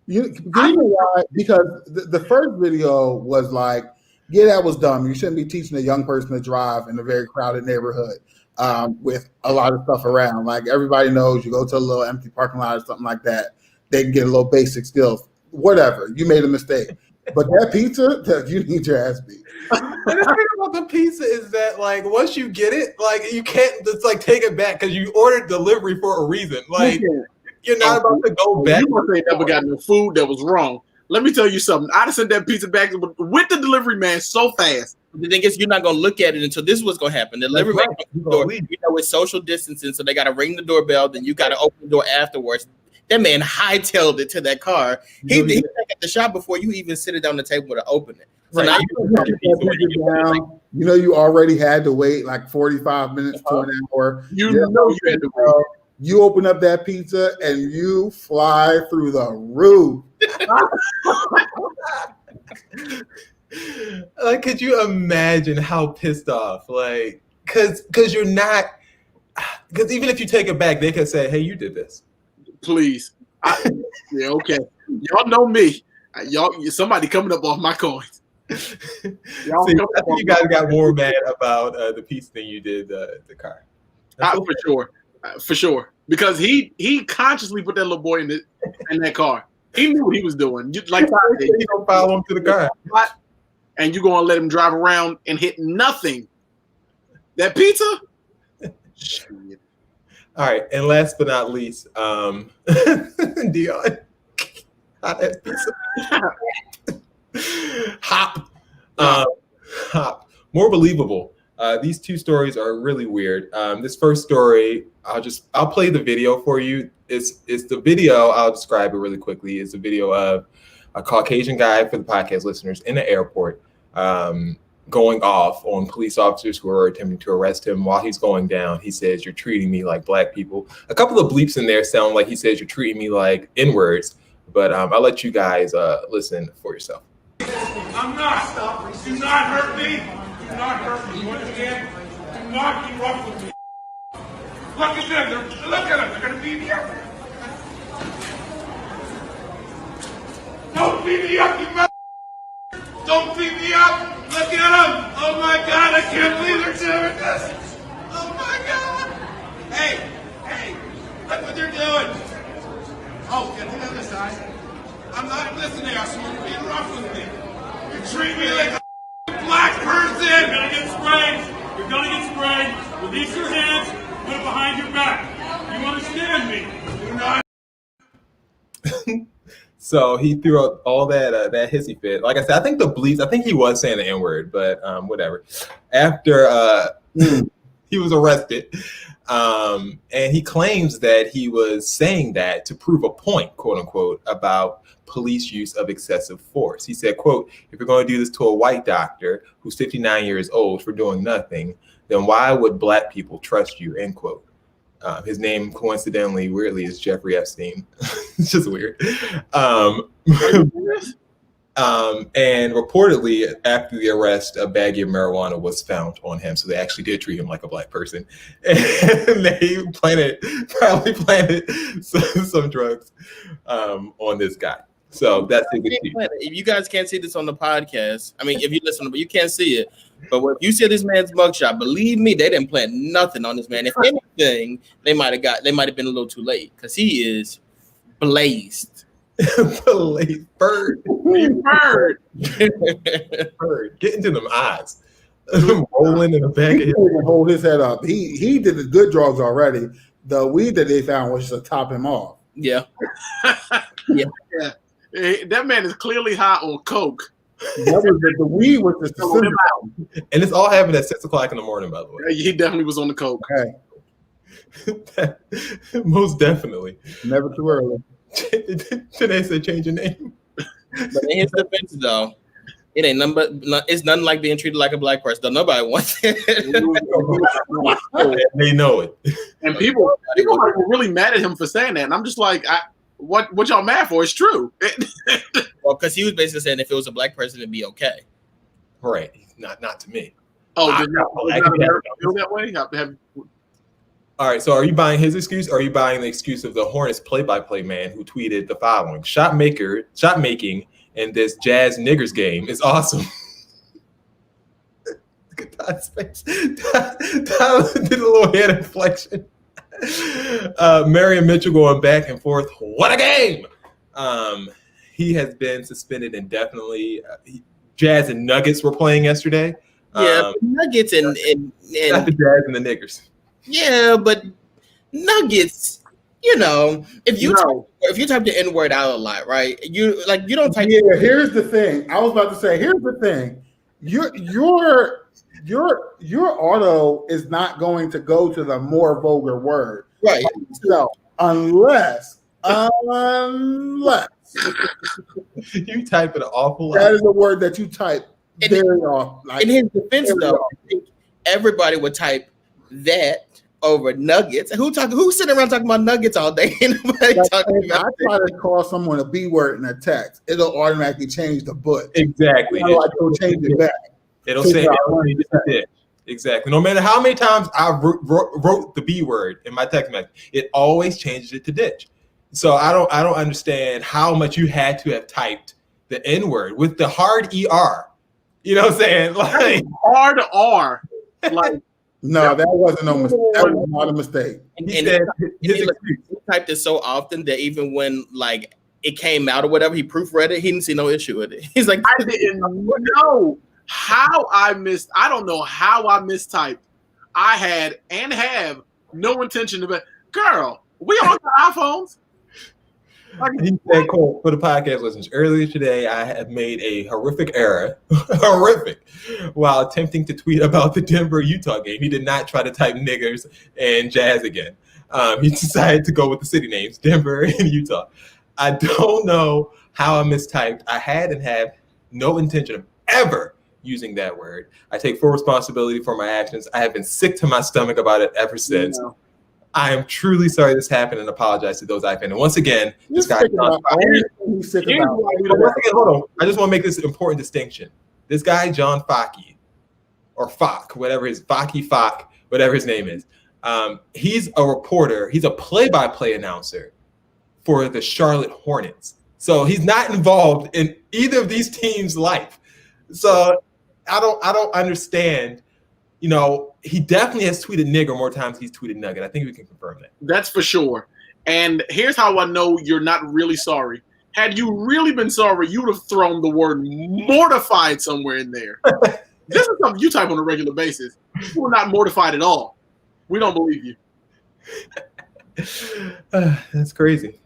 You know why? Because the first video was like, yeah, that was dumb. You shouldn't be teaching a young person to drive in a very crowded neighborhood with a lot of stuff around. Like everybody knows, you go to a little empty parking lot or something like that, they can get a little basic skills. Whatever, you made a mistake. But that pizza, you need your ass beat. And the thing about the pizza is that, like, once you get it, like, you can't just like take it back because you ordered delivery for a reason. Like, you're not about to go back. You must say never got no food that was wrong. Let me tell you something. I'd have sent that pizza back with the delivery man so fast. The thing is, you're not going to look at it until this is what's going to happen. The delivery man, it's social distancing, so they got to ring the doorbell. Then you got to open the door afterwards. That man hightailed it to that car. He back at the shop before you even sit it down the table to open it. So now you know you already had to wait like 45 minutes to an hour. You know you had to wait. You open up that pizza and you fly through the roof. Like, could you imagine how pissed off? Like, because you're not. Because even if you take it back, they could say, "Hey, you did this." Please. Yeah, okay. Y'all know me. Somebody coming up off my coins. See, I think you guys got more mad about the piece than you did the car. For sure. Because he consciously put that little boy in that car. He knew what he was doing. You don't follow him to the car. And you're gonna let him drive around and hit nothing. That pizza? Shit. All right, and last but not least, Dion. That pizza. Hop. More believable. These two stories are really weird. This first story, I'll play the video for you. It's the video. I'll describe it really quickly. It's a video of a Caucasian guy, for the podcast listeners, in the airport, going off on police officers who are attempting to arrest him. While he's going down, he says, "You're treating me like black people." A couple of bleeps in there sound like he says, "You're treating me like N-words," but I'll let you guys listen for yourself. I'm not. Do not hurt me. Do not hurt me. You understand? Do not be rough with me. Look at them. Look at them. They're going to beat me up. Don't beat me up, you mother. Don't beat me up. Look at them. Oh, my God. I can't believe they're doing this. Oh, my God. Hey. Look what they're doing. Oh, get to the other side. I'm not listening. I'm supposed to be rough with me. You treat me like a black person. You're gonna get sprayed. You're gonna get sprayed. Release your hands. Put it behind your back. You understand me? Do not. So he threw out all that hissy fit. Like I said, I think the bleeps. I think he was saying the N-word, but whatever. After he was arrested. And he claims that he was saying that to prove a point, quote unquote, about police use of excessive force. He said, quote, "If you're going to do this to a white doctor who's 59 years old for doing nothing, then why would black people trust you?" End quote. His name, coincidentally, weirdly, is Jeffrey Epstein. It's just weird. And reportedly, after the arrest, a baggie of marijuana was found on him. So they actually did treat him like a black person. And they probably planted some drugs on this guy. So that's a good thing. If you guys can't see this on the podcast, I mean, if you listen, but you can't see it. But if you see this man's mugshot, believe me, they didn't plant nothing on this man. If anything, they might have been a little too late because he is blazed. Bird. Bird. Get into them eyes. Rolling in the back of his head. Hold his head up. He did the good drugs already. The weed that they found was just to top him off. Yeah. Yeah. That man is clearly high on coke. The weed was just and it's all happened at 6 o'clock in the morning, by the way. He definitely was on the coke. Okay. Most definitely. Never too early. Today said change your name. But in his defense, though, it ain't it's nothing like being treated like a black person. Though nobody wants it. They know it. And people were really mad at him for saying that. And I'm just like, what y'all mad for? It's true. Well, because he was basically saying if it was a black person, it'd be okay. Right. Not to me. Oh, did America feel that way? All right, so are you buying his excuse, or are you buying the excuse of the Hornets play-by-play man who tweeted the following: shot making in this Jazz Niggers game is awesome. Look at Todd's face. Tyler did a little head inflection. Marion Mitchell going back and forth. What a game! He has been suspended indefinitely. Jazz and Nuggets were playing yesterday. Yeah, Nuggets and not the Jazz and the Niggers. Yeah, but Nuggets, if you type the N-word out a lot, right? You don't type. Yeah, here's the thing. I was about to say, here's the thing. Your auto is not going to go to the more vulgar word. Right. So unless you type it awful lot. That is a word that you type very often. In his defense, though, I think everybody would type that over Nuggets. Who's sitting around talking about Nuggets all day? I try to call someone a B word in a text, it'll automatically change the book. Exactly. It'll change it back. It'll say it. Exactly. No matter how many times I wrote the B word in my text message, it always changes it to ditch. So I don't understand how much you had to have typed the N word with the hard ER. You know what I'm saying? Like hard R. Like no, that wasn't no mistake. That was not a mistake. He typed it so often that even when it came out or whatever, he proofread it. He didn't see no issue with it. He's like, I didn't know how I missed. I don't know how I mistyped. I had and have no intention to be. Girl, we all got iPhones. He said, "Cole, for the podcast listeners, earlier today I have made a horrific error, while attempting to tweet about the Denver-Utah game. He did not try to type niggers and Jazz again. He decided to go with the city names, Denver and Utah. I don't know how I mistyped. I had and have no intention of ever using that word. I take full responsibility for my actions. I have been sick to my stomach about it ever since. Yeah. I am truly sorry this happened and apologize to those I offended. And once again, this guy. Hold on. I just want to make this important distinction. This guy, John Fockey, or Fock, whatever his Fock, whatever his name is. He's a reporter. He's a play-by-play announcer for the Charlotte Hornets. So he's not involved in either of these teams' life. So I don't understand. He definitely has tweeted nigger more times than he's tweeted nugget. I think we can confirm that. That's for sure. And here's how I know you're not really sorry. Had you really been sorry, you would have thrown the word mortified somewhere in there. This is something you type on a regular basis. You were not mortified at all. We don't believe you. That's crazy.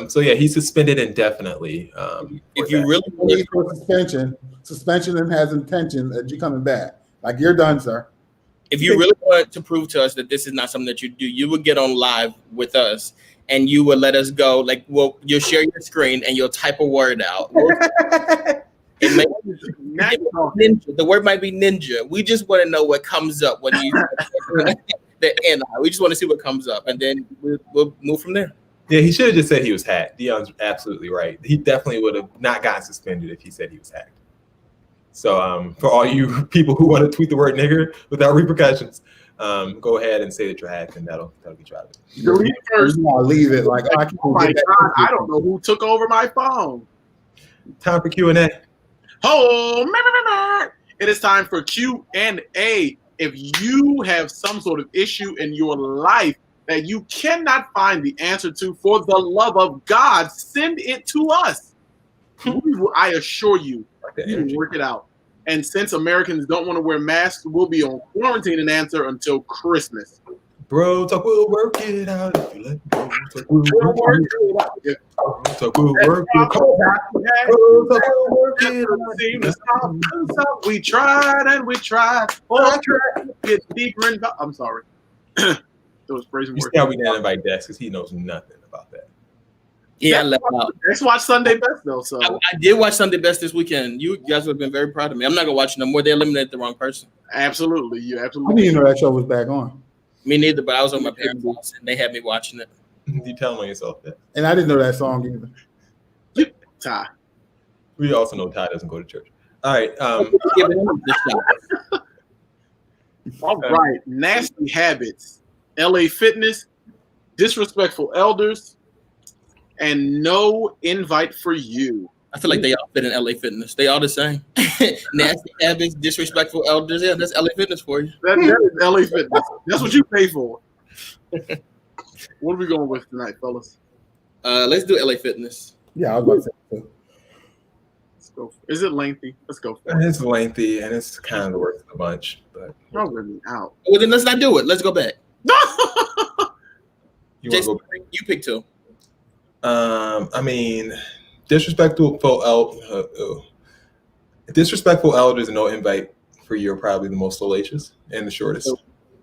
So yeah, he's suspended indefinitely. If you really need for suspension and has intention that you're coming back. Like, you're done, sir. If you really want to prove to us that this is not something that you do, you would get on live with us and you would let us go. You'll share your screen and you'll type a word out. The word might be ninja. We just want to know what comes up when you the N. We just want to see what comes up, and then we'll move from there. Yeah, he should have just said he was hacked. Dion's absolutely right. He definitely would have not gotten suspended if he said he was hacked. So for all you people who want to tweet the word nigger without repercussions, go ahead and say that you're hacked, and that'll get you out of it. Delete first. I'll leave it like, oh, my God, I don't know who took over my phone. Time for Q&A. Oh, it is time for Q&A. If you have some sort of issue in your life that you cannot find the answer to, for the love of God, send it to us. I assure you, we will work it out. And since Americans don't want to wear masks, we'll be on quarantine and answer until Christmas. Bro, talk, we'll work it out. If you let bro, talk, we'll work it out. If talk, we'll work it out. We tried and we tried. Get deeper in. I'm sorry. Those phrases work. I'll be down by Dex because he knows nothing about that. Yeah, I left out. Let's watch Sunday Best though. So I did watch Sunday Best this weekend. You guys would have been very proud of me. I'm not gonna watch it no more. They eliminated the wrong person. Absolutely, you I absolutely. didn't even know that show was back on. Me neither, but I was on my parents' house and they had me watching it. You tell on yourself that. And I didn't know that song either. Ty. We also know Ty doesn't go to church. All right. All right. Nasty habits. LA Fitness. Disrespectful elders. And no invite for you. I feel like they all fit in LA Fitness. They all the same. Nasty habits, disrespectful elders. Yeah, that's LA Fitness for you. That is LA Fitness. That's what you pay for. What are we going with tonight, fellas? Let's do LA Fitness. Yeah, I was about to say so. Let's go. Is it lengthy? Let's go for it. It's lengthy and it's kind of the worst of the bunch, but Y'all really out. Well, then let's not do it. Let's go back. you want to Jason, go back? you pick two. I mean, disrespectful elders and no invite for you are probably the most salacious and the shortest.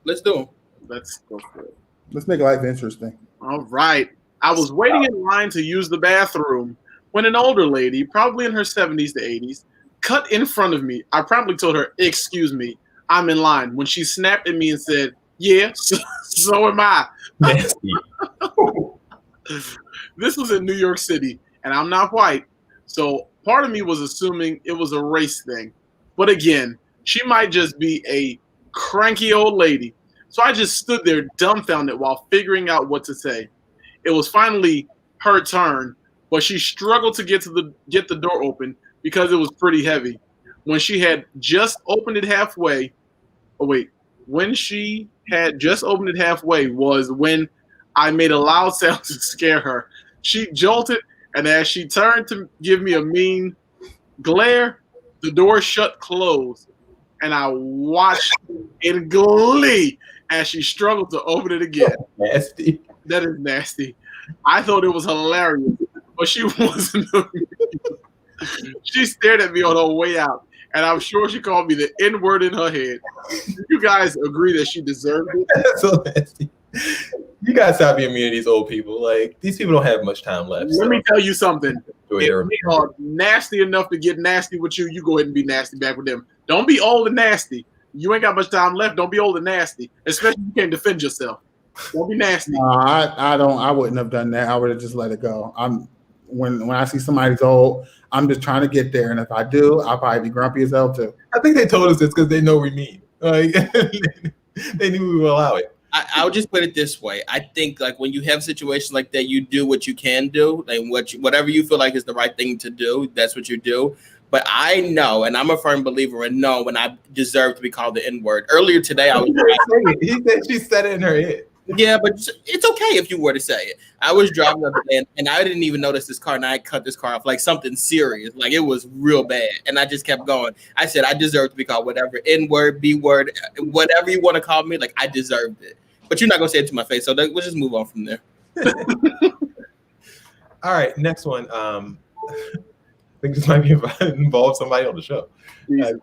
Let's do them. Let's go for it. Let's make life interesting. All right. I was waiting in line to use the bathroom when an older lady, probably in her 70s to 80s, cut in front of me. I promptly told her, "Excuse me, I'm in line." When she snapped at me and said, "Yeah, so am I." Nasty. This was in New York City, and I'm not white, so part of me was assuming it was a race thing. But again, she might just be a cranky old lady. So I just stood there dumbfounded while figuring out what to say. It was finally her turn, but she struggled to get the door open because it was pretty heavy. When she had just opened it halfway, when she had just opened it halfway was when I made a loud sound to scare her. She jolted, and as she turned to give me a mean glare, the door shut closed, and I watched in glee as she struggled to open it again. Nasty. That is nasty. I thought it was hilarious, but she wasn't. She stared at me on her way out, and I'm sure she called me the N-word in her head. You guys agree that she deserved it? That's so nasty. You gotta stop being mean to these old people. Like, these people don't have much time left. Let me tell you something. Enjoy If their- they are nasty enough to get nasty with you, you go ahead and be nasty back with them. Don't be old and nasty. You ain't got much time left. Don't be old and nasty, especially if you can't defend yourself. Don't be nasty. I wouldn't have done that. I would have just let it go. When I see somebody's old, I'm just trying to get there, and if I do, I'll probably be grumpy as hell too. I think they told us this because they know we mean. Like, they knew we would allow it. I would just put it this way. I think like when you have situations like that, you do what you can do, like whatever you feel like is the right thing to do. That's what you do. But I know, and I'm a firm believer in know when I deserve to be called the N-word. Earlier today, I was. He said she said it in her head. Yeah, but it's okay if you were to say it. I was driving up and I didn't even notice this car, and I cut this car off like something serious, like it was real bad, and I just kept going. I said I deserve to be called whatever N-word, B-word, whatever you want to call me. Like I deserved it, but you're not gonna say it to my face, so we'll just move on from there. All right, next one. I think this might be involve somebody on the show. Go ahead.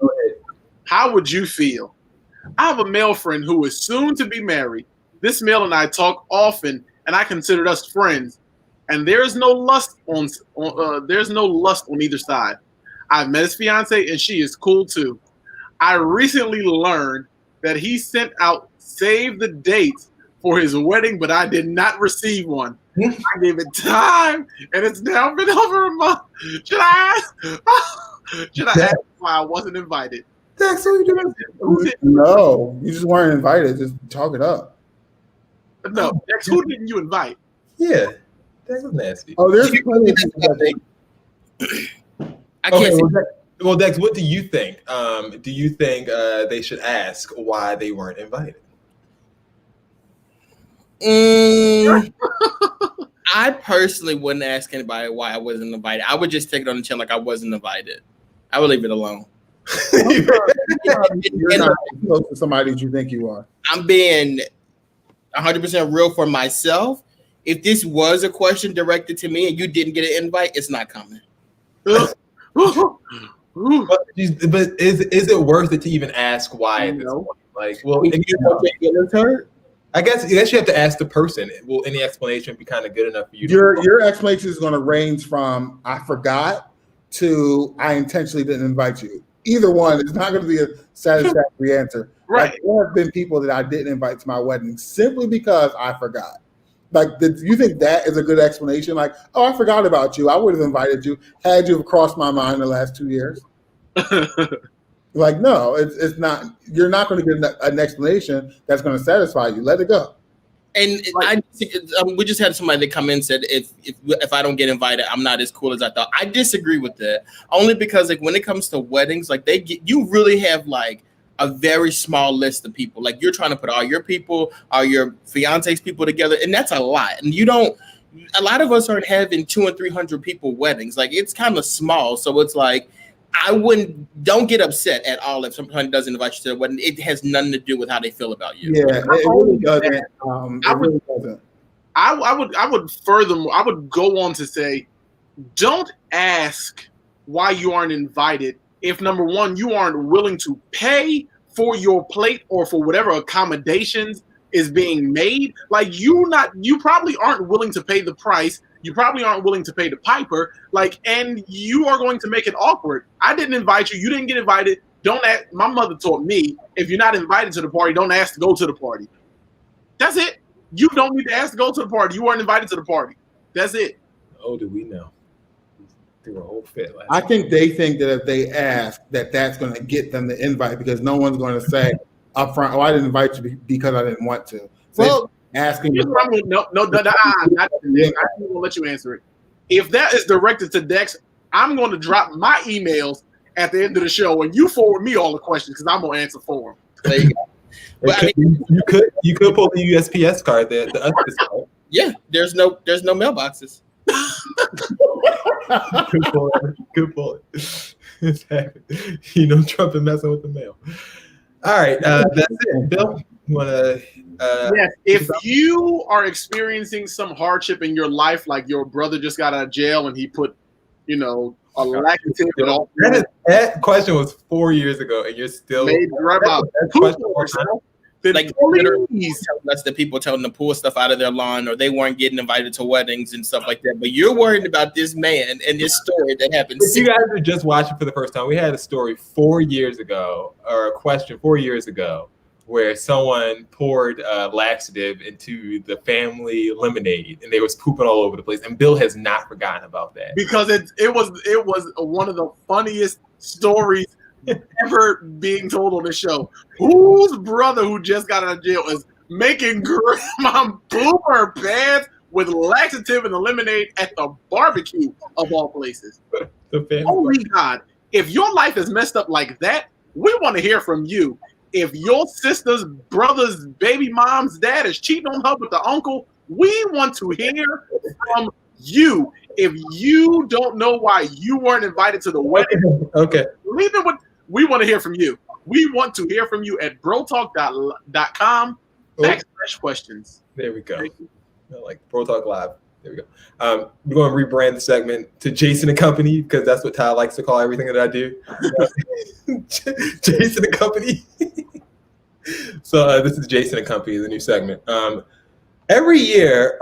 How would you feel? I have a male friend who is soon to be married. This male and I talk often, and I considered us friends. And there's no lust on either side. I've met his fiance, and she is cool too. I recently learned that he sent out save the dates for his wedding, but I did not receive one. I gave it time, and it's now been over a month. Should I ask why I wasn't invited? That's what you doing. No, you just weren't invited. Just talk it up. No, Dex, who didn't you invite? Yeah, that was nasty. Oh, there's plenty of people that I can't see. Well, Dex, what do you think? Do you think they should ask why they weren't invited? I personally wouldn't ask anybody why I wasn't invited. I would just take it on the chin like I wasn't invited. I would leave it alone. You're not close to somebody that you think you are. I'm being 100% real for myself. If this was a question directed to me and you didn't get an invite, it's not coming. But is it worth it to even ask why at this point? Like, well, I guess you have to ask the person. Will any explanation be kind of good enough for you? Your explanation is going to range from "I forgot" to "I intentionally didn't invite you." Either one is not going to be a satisfactory answer. Right. Like, there have been people that I didn't invite to my wedding simply because I forgot. Like, do you think that is a good explanation? Like, oh, I forgot about you. I would have invited you had you have crossed my mind the last 2 years. Like, no, it's not. You're not going to get an explanation that's going to satisfy you. Let it go. And we just had somebody that come in and said, if I don't get invited, I'm not as cool as I thought. I disagree with that, only because like when it comes to weddings, like you really have like a very small list of people. Like you're trying to put all your people, all your fiance's people together, and that's a lot. And a lot of us aren't having 200 and 300 people weddings. Like it's kind of small, so it's like. Don't get upset at all if somebody doesn't invite you to the wedding. It has nothing to do with how they feel about you. Yeah, it really doesn't. I would go on to say, don't ask why you aren't invited if number one, you aren't willing to pay for your plate or for whatever accommodations is being made. Like you probably aren't willing to pay the price. You probably aren't willing to pay the piper, and you are going to make it awkward. I didn't invite you. You didn't get invited. Don't ask. My mother taught me, if you're not invited to the party, don't ask to go to the party. That's it. You don't need to ask to go to the party. You weren't invited to the party. That's it. Oh, do we know? Through a whole fit. I think they think that if they ask, that's going to get them the invite because no one's going to say up front, "Oh, I didn't invite you because I didn't want to." So well. Asking no, I won't let you answer it. If that is directed to Dex, I'm going to drop my emails at the end of the show, and you forward me all the questions because I'm going to answer for them. There you go. But you could pull the USPS card, the USPS card. Yeah, there's no mailboxes. Good pull it. Trump is messing with the mail. All right, that's it. Bill, you want to? Yes, if you are experiencing some hardship in your life, like your brother just got out of jail and he put, a laxative in all. That question was 4 years ago, and you're still made right about like police telling us that people telling them to pull stuff out of their lawn, or they weren't getting invited to weddings and stuff like that. But you're worried about this man and this story that happened. If you guys are just watching for the first time, we had a story 4 years ago, or a question 4 years ago, where someone poured laxative into the family lemonade, and they was pooping all over the place. And Bill has not forgotten about that because it was one of the funniest stories ever being told on the show. Whose brother who just got out of jail is making grandma poop her pants with laxative and the lemonade at the barbecue of all places? Holy God! If your life is messed up like that, we want to hear from you. If your sister's brother's baby mom's dad is cheating on her with the uncle, we want to hear from you. If you don't know why you weren't invited to the wedding, okay, we want to hear from you. We want to hear from you at brotalk.com /questions. There we go. Like Bro Talk Live. There we go. We're going to rebrand the segment to Jason and Company because that's what Ty likes to call everything that I do. Jason and Company. So this is Jason and Company, the new segment. Every year,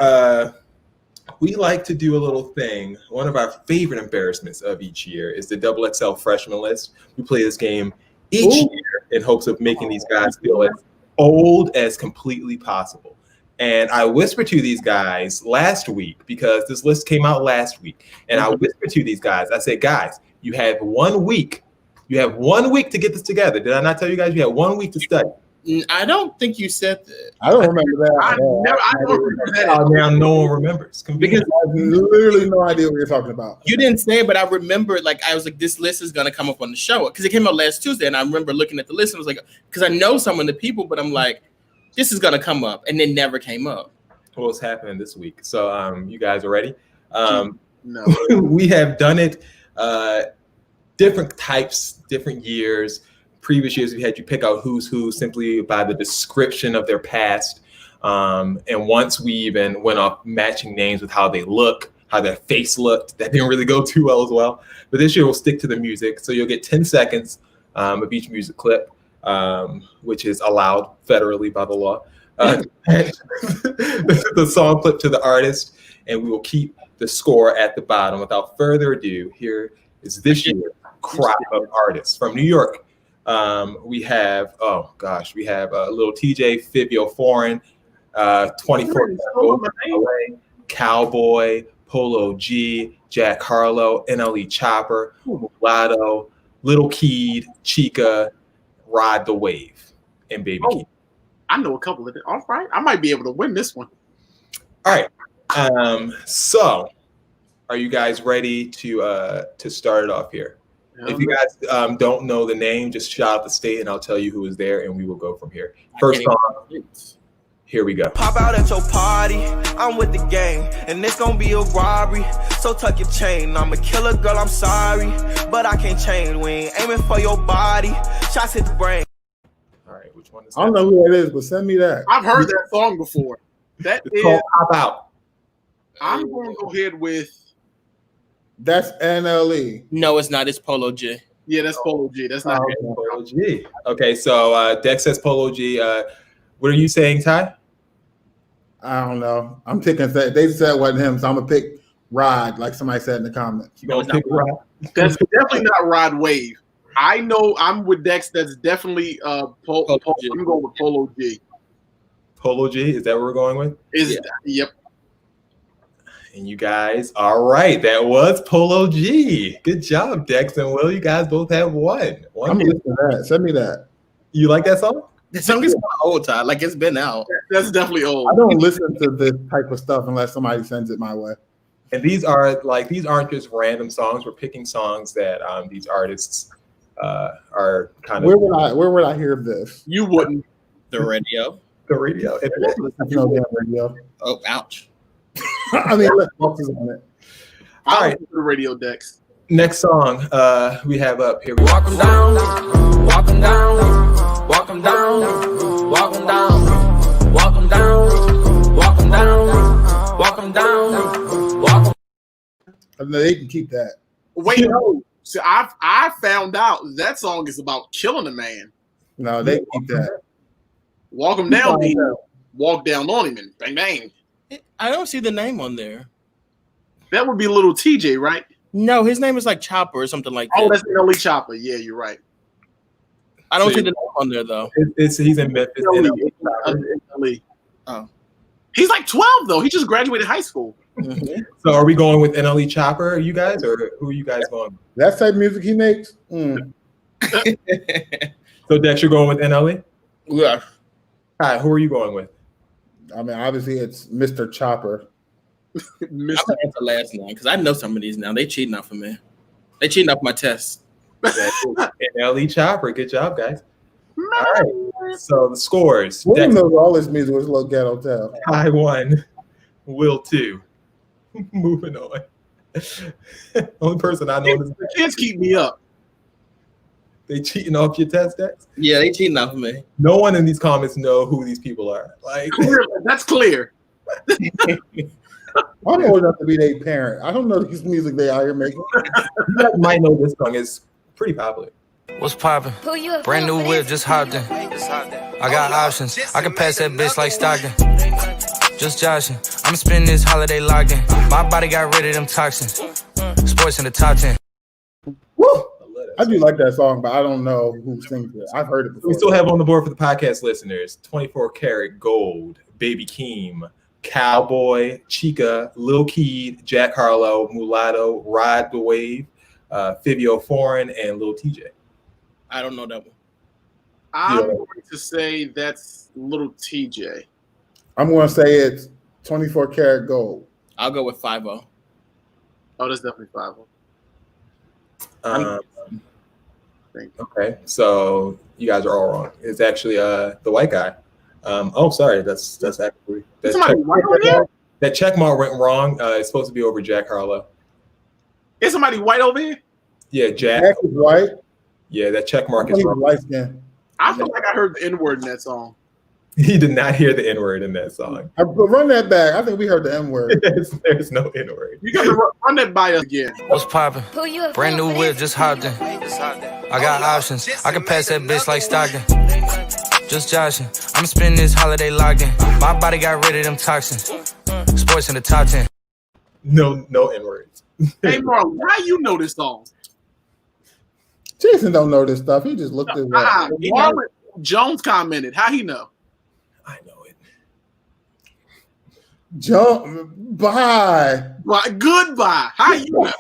we like to do a little thing. One of our favorite embarrassments of each year is the Double XL freshman list. We play this game each year in hopes of making these guys feel as old as completely possible. And I whispered to these guys last week because this list came out last week. And I whispered to these guys, I said, guys, you have 1 week. You have 1 week to get this together. Did I not tell you guys you had 1 week to study? I don't think you said that. I don't remember that. I don't remember that. Now no one remembers. Because I have literally no idea what you're talking about. You didn't say it, but I remember, like, I was like, this list is going to come up on the show. Because it came out last Tuesday, and I remember looking at the list, and I was like, because I know some of the people, but I'm like, this is going to come up, and it never came up. What's happening this week? So you guys are ready? No. We have done it different types, different years. Previous years, we had you pick out who's who simply by the description of their past. And once we even went off matching names with how they look, how their face looked, that didn't really go too well as well. But this year, we'll stick to the music. So you'll get 10 seconds of each music clip, which is allowed federally by the law. The song clip to the artist, and we will keep the score at the bottom. Without further ado, here is this year's crop of artists from New York. We have little TJ, Fivio Foreign, 24 Cowboy, Polo G, Jack Harlow, NLE Chopper, Mulatto, Little Keed, Chica, Ride the Wave, and Baby Keem. I know a couple of them. All right, I might be able to win this one. All right. So are you guys ready to start it off here? If you guys don't know the name, just shout out the state and I'll tell you who is there and we will go from here. First song, here we go. Pop out at your party, I'm with the gang, and it's gonna be a robbery. So tuck your chain, I'm a killer girl, I'm sorry, but I can't change. We ain't aiming for your body, shots hit the brain. All right, which one is that? I don't know who that is, but send me that. I've heard that song before. It's called Pop Out. I'm going to go ahead with. That's NLE. No, it's not. It's Polo G. Yeah, that's Polo G. That's not Polo G. Okay, so Dex says Polo G. What are you saying, Ty? I don't know. I'm picking that. They said it wasn't him, so I'm gonna pick Rod, like somebody said in the comments. You gonna pick Rod? That's definitely not Rod Wave. I know I'm with Dex. That's definitely Polo G. I'm going with Polo G. Polo G. Is that what we're going with? Yep. And you guys, all right, that was Polo G. Good job, Dex and Will. You guys both have one. I'm listening to that. Send me that. You like that song? The song is old, Ty. Like, it's been out. That's definitely old. I don't listen to this type of stuff unless somebody sends it my way. And these aren't just random songs. We're picking songs that these artists are kind of. Where would I hear this? You wouldn't. The radio. The radio. No damn radio. Oh, ouch. I mean, let's focus on it. All right, the radio Dex. Next song we have up here. Walk them down, walk them down, walk them down, walk them down, walk them down, walk them down, walk them down, walk them. They can keep that. Wait, no. So I found out that song is about killing a man. No, they can keep that. Walk him down, walk down on him and bang bang. I don't see the name on there. That would be Little TJ, right? No, his name is like Chopper or something like that. Oh, that's NLE Chopper. Yeah, you're right. I don't see the name on there though. He's in Memphis. NLE. Oh, he's like 12 though. He just graduated high school. Mm-hmm. So are we going with NLE Chopper? You guys, or who are you guys going with? That type of music he makes. So Dex, you're going with NLE? Yeah. All right, who are you going with? I mean, obviously it's Mr. Chopper. I'm gonna answer last name because I know some of these now. They cheating off of me. They cheating off my test. NLE Chopper. Good job, guys. All right. So the scores. William knows all this music was Little Ghetto Tell. I 1, Will 2. Moving on. Only person I know. The kids keep me up. They cheating off your test, Dex? Yeah, they cheating off of me. No one in these comments know who these people are. Like that's clear. I'm old enough to be their parent. I don't know this music they out here making. You guys might know this song is pretty popular. What's poppin'? Brand new whip, just hopped in. I got options. I can pass that bitch like Stockton. Just joshing. I'ma spend this holiday locked in. My body got rid of them toxins. Sports in the top 10. Woo! I love I do like that song, but I don't know who sings it. I've heard it before. We still have on the board for the podcast listeners: 24 Karat Gold, Baby Keem, Cowboy, Chica, Lil Keed, Jack Harlow, Mulatto, Ride the Wave, Fivio Foreign, and Lil TJ. I don't know that one. I'm going to say that's Little TJ. I'm going to say it's 24 Karat Gold. I'll go with 5-0. Oh, that's definitely 5-0. Okay, so you guys are all wrong. It's actually the white guy. Sorry, that's actually that check mark went wrong. It's supposed to be over Jack Harlow. Is somebody white over here? Yeah, Jack is white. Yeah, that check mark is wrong. Light skin. I feel like I heard the N-word in that song. He did not hear the N-word in that song. Run that back. I think we heard the N-word. There's no N-word. You got to run that by us again. What's poppin'? Brand new whip, just hopped in. I got options. I can pass that bitch like Stockton. Just joshing. I'm spending this holiday locked in. My body got rid of them toxins. Sports in the top 10. No N-words. Hey, Marlon, why you know this song? Jason don't know this stuff. He just looked at it. Marlon Jones commented. How he know? I know it. Bye. Goodbye. How you know?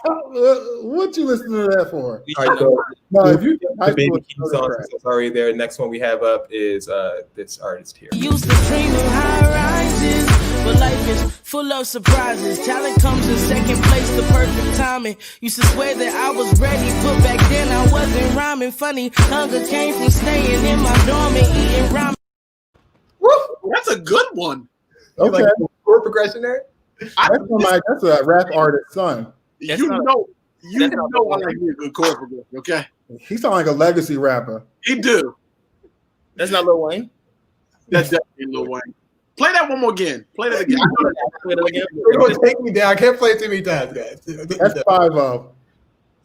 What you listening to that for? All right, so if you the Baby Keem song is already there. Next one we have up is this artist here. Used to dream of high rises, but life is full of surprises. Talent comes in second place, the perfect timing. Used to swear that I was ready, but back then I wasn't rhyming. Funny, hunger came from staying in my dorm and eating ramen. That's a good one. Okay. Like chord progression there? That's a rap artist's son. You know I like me a good chord progression, okay? He sound like a legacy rapper. He do. That's not Lil Wayne. That's definitely Lil Wayne. Play that one more again. Play that again. You're going to take me down. I can't play it too many times, guys. That's 5-0. All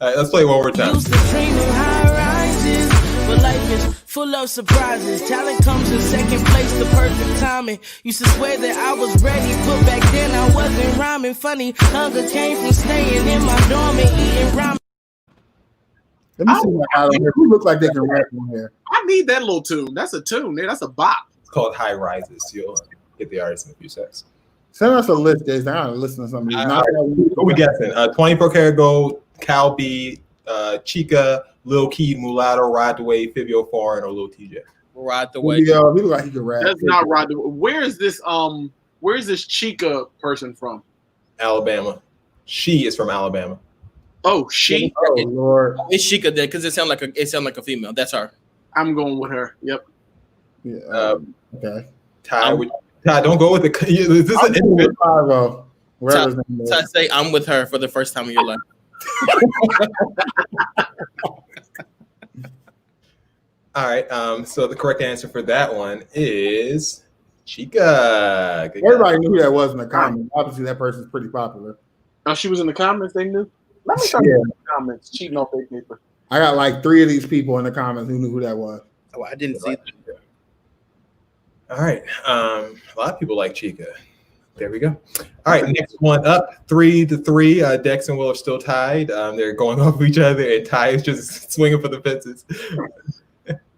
right, let's play it one more time. Used to dream of high rises, but life is full of surprises. Talent comes in second place, the perfect timing. Used to swear that I was ready, but back then I wasn't rhyming. Funny, hunger came from staying in my dorm and eating ramen. Let me see my out here. Who look like they can rap on here? I need that little tune. That's a tune, man. That's a bop. It's called High Rises. You'll get the artist in a few seconds. Send us a list, Jason. I gotta listen to some of these. What we guessing? 24 Karat Gold, Cal B, Chica, Lil Keed, Mulatto, Ride the Wave, Fivio Foreign, or Lil TJ. Ride the Wave. He look like he can rap. That's not Ride the Wave. Where is this Chica person from? Alabama. She is from Alabama. Oh, she. Oh Lord. It's Chica then, because it sounds like a female. That's her. I'm going with her. Yep. Yeah. Okay. Ty, don't go with the. Is this an individual? Ty, say I'm with her for the first time in your life. All right. So the correct answer for that one is Chica. Everybody knew who that was in the comments. Obviously, that person's pretty popular. Oh, she was in the comments. They knew. Let me show you in the comments. Cheating on fake paper. I got like 3 of these people in the comments who knew who that was. Oh, I didn't see that. All right. A lot of people like Chica. There we go. All right. Next one up, 3-3. Dex and Will are still tied. They're going off each other, and Ty is just swinging for the fences.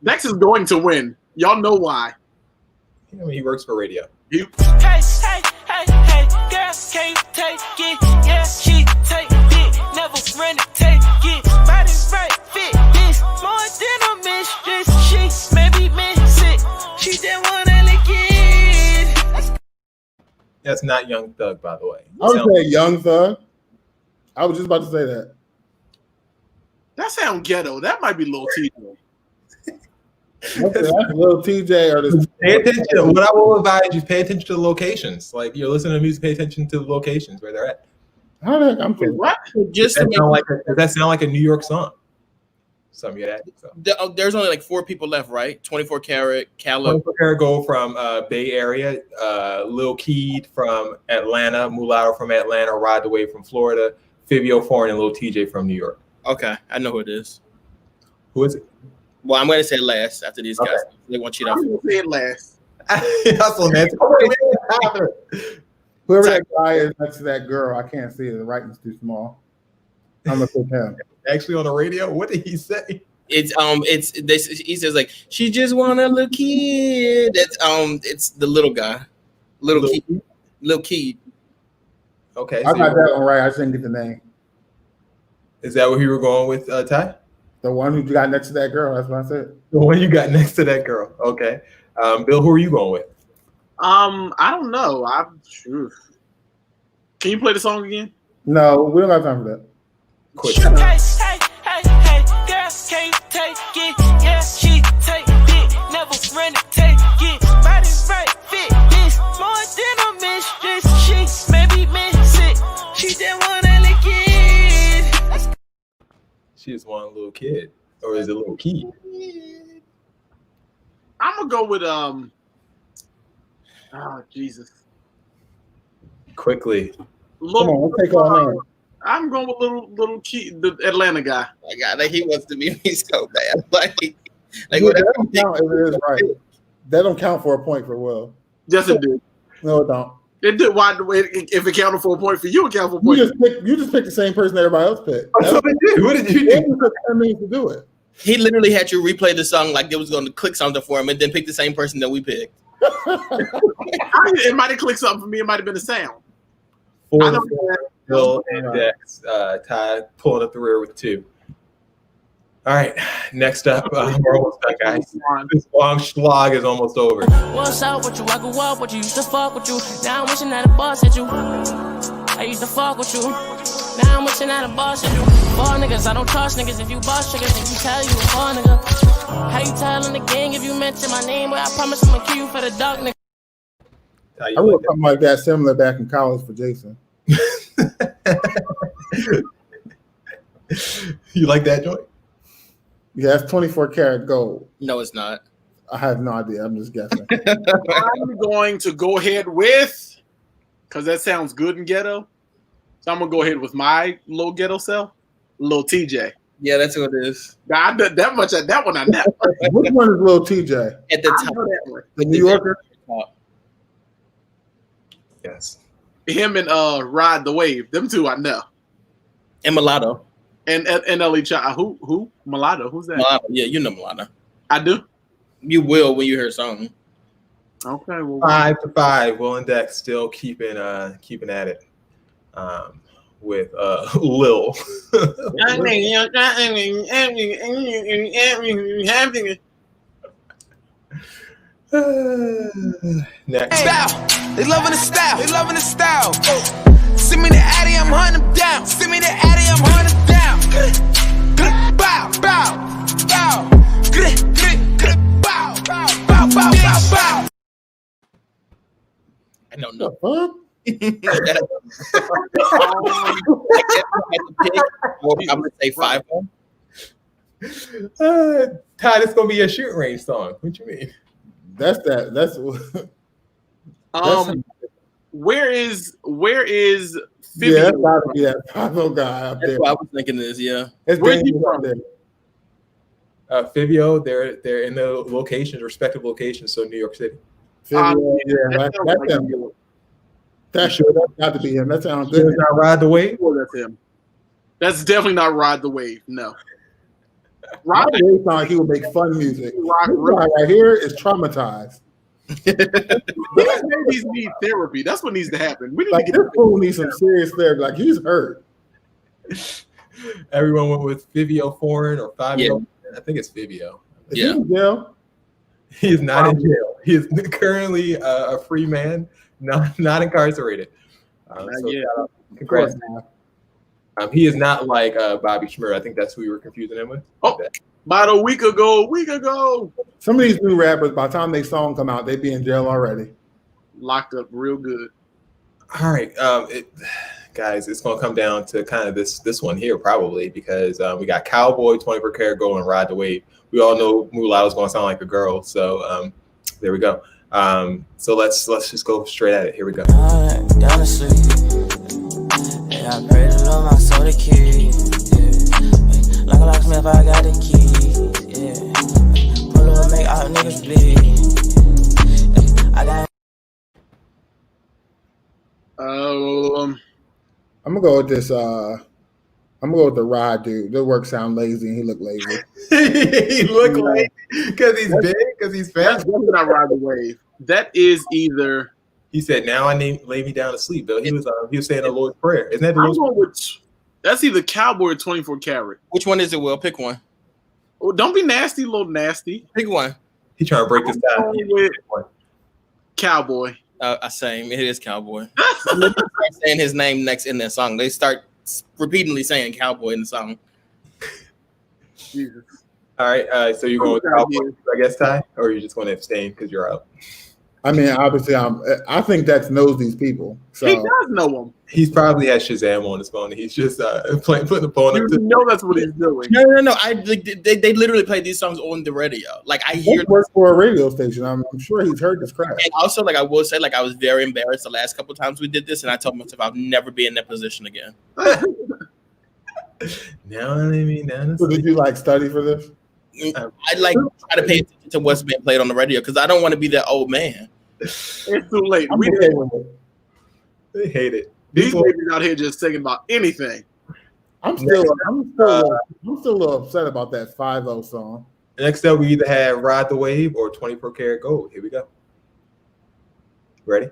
Dex is going to win. Y'all know why. I mean, he works for radio. Hey, girl, can't take it. Yeah, she take it. Never run to take it. Body right, fit this. More than a mistress. She maybe miss it. She didn't want to lick it. That's not Young Thug, by the way. I would say Young Thug. I was just about to say that. That sound ghetto. That might be Lil TJ. That's Lil TJ or this. Pay attention. What I will advise you: pay attention to the locations. Like you're listening to music, pay attention to the locations where they're at. How the heck I'm saying what? Does that sound like a New York song? Some of that. So. There's only like 4 people left, right? 24 Karat, Calo. 24 Karat Gold from Bay Area, Lil Keed from Atlanta, Mulatto from Atlanta, Ride the Wave from Florida, Fivio Foreign, and Lil TJ from New York. Okay, I know who it is. Who is it? Well, I'm going to say it last after these guys. They want you to. I'm going to say it last. Whoever that guy is next to that girl, I can't see it. The writing's too small. I'm gonna pick him. Actually on the radio? What did he say? He says like she just want a little kid. It's the little guy, little kid. Okay, I got that one right. I just didn't get the name. Is that what you were going with, Ty? The one who got next to that girl. That's what I said. The one you got next to that girl. Okay. Bill, who are you going with? I don't know. Can you play the song again? No, we don't have time for that. Quick. Hey, girl, can't take it. Yeah, she take it. Never run to take it. Body right, fit this. More than a mistress. She maybe miss it. She just wanna lick it. She just want a little kid. Or is it a little kid? I'm gonna go with oh Jesus. Quickly. Come on, let's take all night. I'm going with little kid, the Atlanta guy. My God, like he wants to be me so bad. Like Dude, that don't count if it is right. That don't count for a point for Will. Yes, it did. No, it don't. It did. Why? If it counted for a point for you, it counted for a point. You just picked the same person everybody else picked. That's what I did. What did you do? It took 10 minutes to do it. he literally had you replay the song like it was going to click something for him, and then pick the same person that we picked. It might have clicked something for me. It might have been a sound. Bill and Dex. Ty pulling up the rear with 2. All right, next up, we're almost done, guys. This long slog is almost over. What's up with you? I grew up with you. Used to fuck with you. Now I'm wishing that a boss at you. I used to fuck with you. Now I'm wishing that a boss at you. Ball niggas, I don't trust niggas. If you boss niggas, then you tell you a ball nigga. How you telling the gang if you mention my name? Well, I promise I'm gonna kill you for the dog nigga. I wrote something like that similar back in college for Jason. You like that joint? Yeah, it's 24 karat gold. No, it's not. I have no idea. I'm just guessing. I'm going to go ahead with, because that sounds good and ghetto. So I'm gonna go ahead with my little ghetto self, Lil TJ. Yeah, that's what it is. I did that much at that one. I never. Which one is Lil TJ? At the top, the New Yorker. Yes. Him and Ride the Wave. Them two I know. And Mulatto. And Ellie Child. Who? Mulatto. Who's that? Mulatto. Yeah, you know Mulatto. I do. You will when you hear a song. Okay. Well, 5-5. Will and Dex still keeping at it. With Lil. Next. Style. They loving the style. They loving the style. Send me the Addy, I'm hunting them down. Send me the Addy, I'm hunting them down. Bow, bow, bow. Bow, bow, bow, bow, bow, bow. I don't know. I'm gonna say 5. Ty, this gonna be a shooting range song. What you mean? That's where is Fivio? Yeah, that's gotta be that Pablo guy up That's there. what I was thinking is, yeah. It's Where's he dangerous from? up there. Fivio, they're in the locations, respective locations. So New York City. Yeah, that sounds that's like him. Fivio. That's got to be him. That sounds good. Does not Ride the Wave? Oh, that's him. That's definitely not Ride the Wave. No. Ride the Wave sounds like he would make fun music. This guy right here is traumatized. These babies need therapy. That's what needs to happen. We need Like to this get fool needs some serious therapy. Like he's hurt. Everyone went with Fivio Foreign or Fabio. Yeah. I think it's Fivio. Is he in jail? He is not in jail. He is currently a free man, not incarcerated. Congrats. He is not like Bobby Schmurd. I think that's who we were confusing him with. Oh, about a week ago. Some of these new rappers, by the time they song come out, they be in jail already. Locked up real good. All right, guys, it's gonna come down to kind of this one here probably because we got Cowboy, 24 Karat Gold, and Ride the Wave. We all know Mulatto's gonna sound like a girl, so there we go. So let's just go straight at it. Here we go. Down the street. Yeah, I pray to Lord my soul to keep. Yeah. Like a locksmith, I got the keys. Yeah. Pull up, make all niggas bleed. Yeah. I got. I'm gonna go with this. I'm I'm gonna go with the Rod dude. The work sound lazy and he look lazy. He look lazy because he's big, because he's fat. That's definitely not Ride the Wave. That is either. He said, "Now I need lay me down to sleep." Bill, he was saying the Lord's Prayer. Isn't that the Lord's Prayer? That's either Cowboy or 24 Karat. Which one is it, Will? Pick one. Oh, don't be nasty, little nasty. Pick one. He trying to break this down. Cowboy. Same. It is Cowboy. They start saying his name next in their song. They start repeatedly saying Cowboy in the song. Jesus. All right. So you're going with Cowboy, I guess, Ty, or you're just going to abstain because you're out? I mean, obviously, I think that knows these people. So. He does know them. He's probably has Shazam on his phone. And he's just putting the phone up. You know that's what he's doing. No. They literally play these songs on the radio. Like I hear. He works for a radio station. I'm sure he's heard this crap. And also, like I will say, like I was very embarrassed the last couple of times we did this, and I told myself I'll never be in that position again. Now I mean, so did you like study for this? I like try to pay attention to what's being played on the radio because I don't want to be that old man. It's too late. They hate it. These babies out here just singing about anything. I'm still a little upset about that 5-0 song. Next up, we either have Ride the Wave or 24 Karat Gold. Here we go. Ready?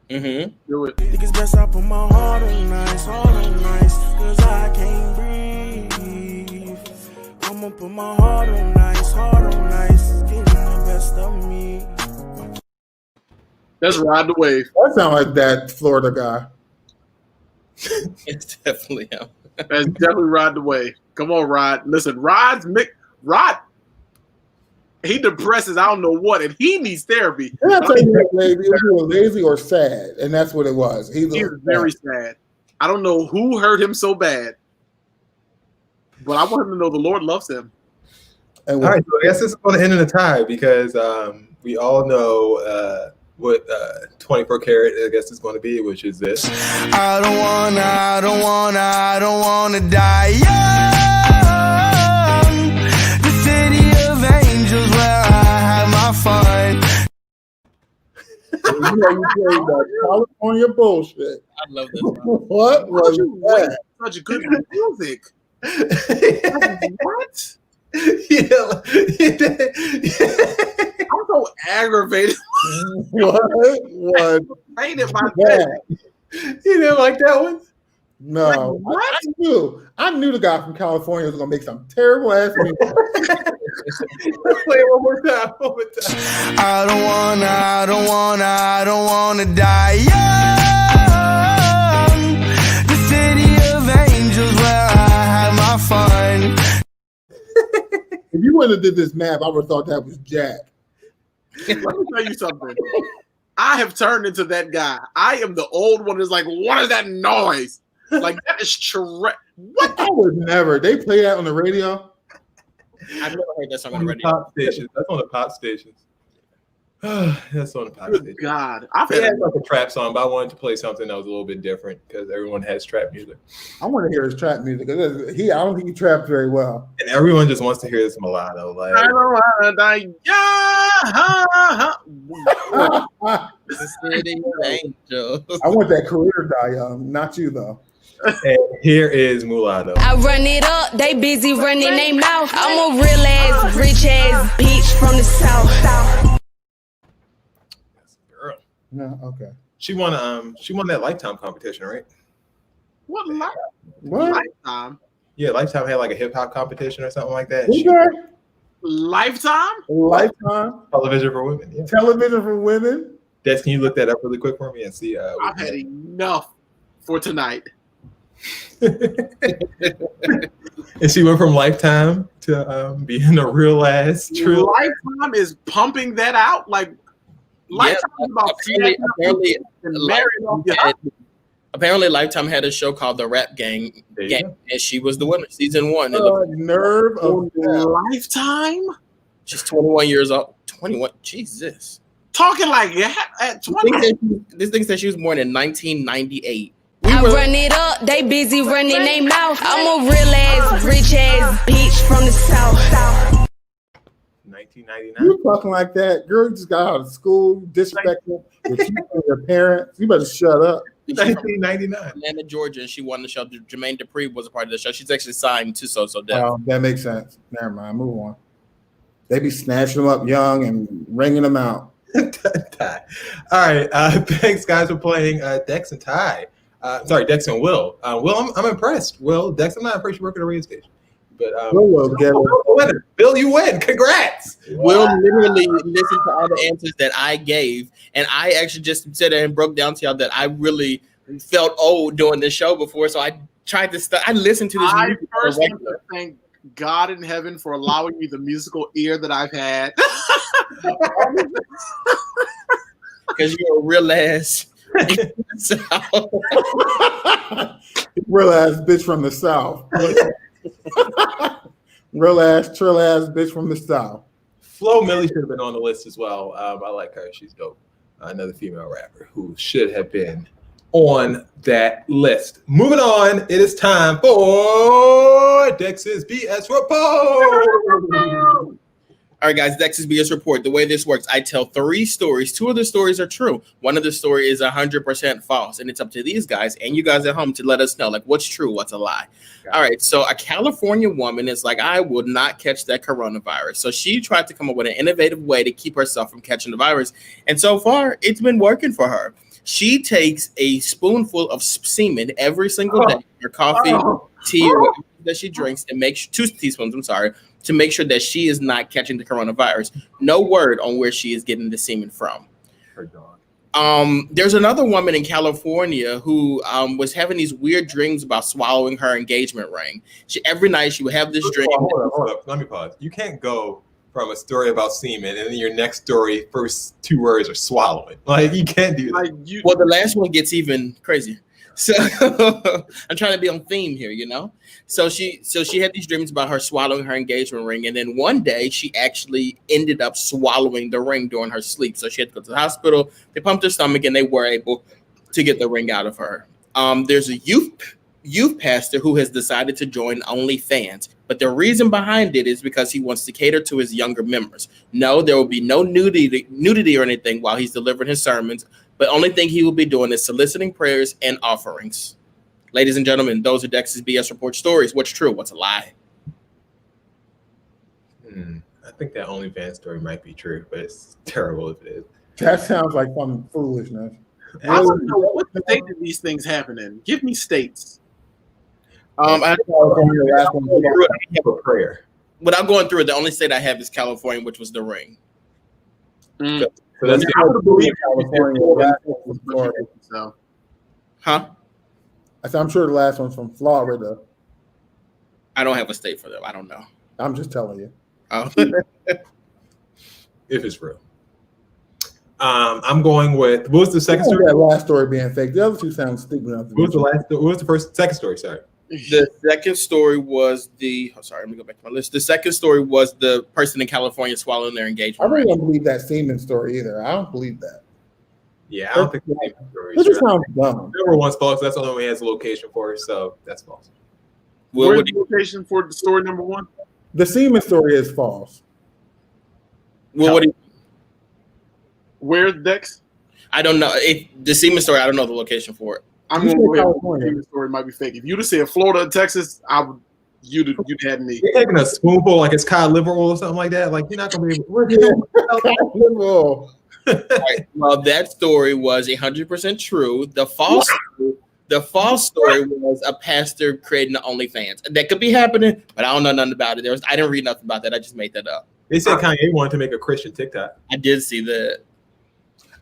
Mm-hmm. Do it. Think it's best I put my heart on ice, cause I can't breathe. I'ma put my heart on ice, getting the best of me. That's Ride the Wave. That sounds like that Florida guy. It's definitely him. That's definitely Ride the Wave. Come on, Rod. Listen, Rod, he depresses I don't know what, and he needs therapy. And I tell you that, lazy, either lazy or sad, and that's what it was. He was very sad. I don't know who hurt him so bad, but I want him to know the Lord loves him. All right, so I guess this is going to end in a tie because we all know what 24 Karat I guess is going to be, which is this. I don't wanna die young. The city of angels where I have my fun. You know, you played that California bullshit. I love this. What was that? Such a good music. What? Yeah. I'm so aggravated. What was that? You didn't like that one? No. What? I knew the guy from California was gonna make some terrible ass music. Let's play it one more time. I don't wanna die young. The city of angels where I have my fun. If you wouldn't have did this map, I would have thought that was Jack. Let me tell you something. I have turned into that guy. I am the old one that's like, what is that noise? Like, that is what? I would never. They play that on the radio. I've never heard that song on the radio. Pop stations. That's on the pop stations. That's on the pop station. God, it had like a trap song, but I wanted to play something that was a little bit different because everyone has trap music. I want to hear his trap music. I don't think he traps very well. And everyone just wants to hear this mulatto. Like, I don't wanna die. The city of angels. I want that career to die young. Not you though. And here is mulatto. I run it up, they busy running their mouth. I'm a real ass, rich ass bitch from the south. Girl. No, okay. She won that Lifetime competition, right? What? Lifetime? Yeah, Lifetime had like a hip hop competition or something like that. Lifetime? Lifetime? Television for women. Yeah. Television for women? Des, can you look that up really quick for me and see? I've had enough for tonight. And she went from Lifetime to being a real ass true. Lifetime is pumping that out. Like, Lifetime is about apparently Lifetime had a show called The Rap Gang, and she was the winner. Season 1. Nerve of Lifetime? She's 21 years old. 21. Jesus. Talking like that at 20. This thing said she was born in 1998. I run it up, they busy running their mouth. I'm a real ass, rich ass bitch from the south. 1999. You talking like that, girl? You just got out of school, disrespecting your parents. You better shut up. 1999. Atlanta, Georgia, and she won the show. Jermaine Dupri was a part of the show. She's actually signed to So Def. Oh, that makes sense. Never mind. Move on. They be snatching them up young and wringing them out. Ty. All right. Thanks, guys, for playing Dex and Ty. Dex and Will. Will, I'm impressed. Will, Dex, I'm not impressed you work at a radio station. But Will get it. Bill, you win. Congrats. Will literally listened to all the answers that I gave, and I actually just said and broke down to y'all that I really felt old doing this show before, so I tried to I listened to this. I first want to thank God in heaven for allowing me the musical ear that I've had. Because you're a real ass. Real ass bitch from the South. Real ass, trill ass bitch from the South. Flo Millie should have been on the list as well. I like her. She's dope. Another female rapper who should have been on that list. Moving on, it is time for Dex's BS Report. All right, guys, Dex's BS Report. The way this works, I tell 3 stories. 2 of the stories are true. One of the story is 100% false, and it's up to these guys and you guys at home to let us know, like, what's true, what's a lie. All right, so a California woman is like, I will not catch that coronavirus. So she tried to come up with an innovative way to keep herself from catching the virus, and so far, it's been working for her. She takes a spoonful of semen every single day, her coffee, tea, or whatever that she drinks, and makes 2 teaspoons, to make sure that she is not catching the coronavirus. No word on where she is getting the semen from. Her dog. There's another woman in California who was having these weird dreams about swallowing her engagement ring. Every night she would have this dream. Hold up. Let me pause. You can't go from a story about semen and then your next story, first 2 words are swallowing. Like, you can't do that. Well, the last one gets even crazier. So I'm trying to be on theme here, you know? So she had these dreams about her swallowing her engagement ring. And then one day she actually ended up swallowing the ring during her sleep. So she had to go to the hospital. They pumped her stomach and they were able to get the ring out of her. There's a youth pastor who has decided to join OnlyFans. But the reason behind it is because he wants to cater to his younger members. No, there will be no nudity or anything while he's delivering his sermons. But only thing he will be doing is soliciting prayers and offerings. Ladies and gentlemen, those are Dex's BS Report stories. What's true? What's a lie? I think that OnlyFans story might be true, but it's terrible if it is. That sounds like some foolishness. I don't know what state do these things happen in. Give me states. I have a prayer. Without going through it, the only state I have is California, which was the ring. So that's Huh? I'm sure the last one's from Florida. I don't have a state for them. I don't know. I'm just telling you. Oh. If it's real. I'm going with, what was the second story? That last story being fake. The other 2 sound stupid enough. What was the second story? Sorry. The second story was let me go back to my list. The second story was the person in California swallowing their engagement. I really don't believe that semen story either. I don't believe that. Yeah, I don't think the story It is just true. sounds dumb. Number one's false. That's the only one he has a location for, so that's false. Where's the location for the story number 1? The semen story is false. Well, what do you? Where's Dex? I don't know. The semen story, I don't know the location for it. I'm going to go ahead. The story might be fake. If you'd have said Florida and Texas, you'd had me. You're taking a spoonful like it's cod liver oil or something like that. Like, you're not going to be able to. Right. Well, that story was 100% true. The false story was a pastor creating the OnlyFans. That could be happening, but I don't know nothing about it. I didn't read nothing about that. I just made that up. They said Kanye wanted to make a Christian TikTok. I did see that.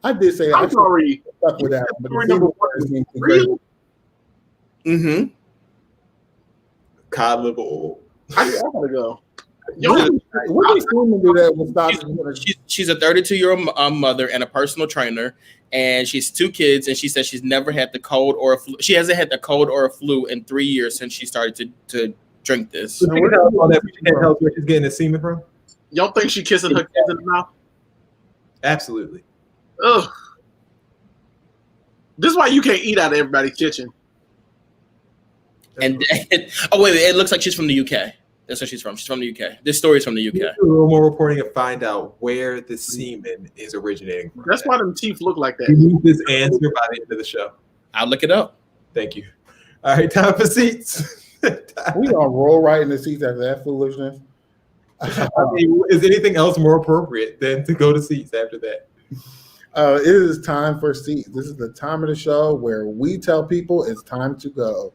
I did say I'm sorry. Stuck with that. But Really? Mm-hmm. Cod liver oil. I gotta go. She's a 32-year-old mother and a personal trainer, and she's 2 kids. And she says she's never had the cold or a flu. She hasn't had the cold or a flu in 3 years since she started to drink this. So where she's getting the semen from? Y'all think she kissing her kids in the mouth? Absolutely. Ugh. This is why you can't eat out of everybody's kitchen. And oh wait, it looks like she's from the UK. That's where she's from. She's from the UK. This story is from the UK. Do a little more reporting and find out where the semen is originating from. That's why them teeth look like that. We need this answer by the end of the show. I'll look it up. Thank you. All right, time for seats. We gonna roll right in the seats after that foolishness. I mean, is anything else more appropriate than to go to seats after that? It is time for seats. This is the time of the show where we tell people it's time to go.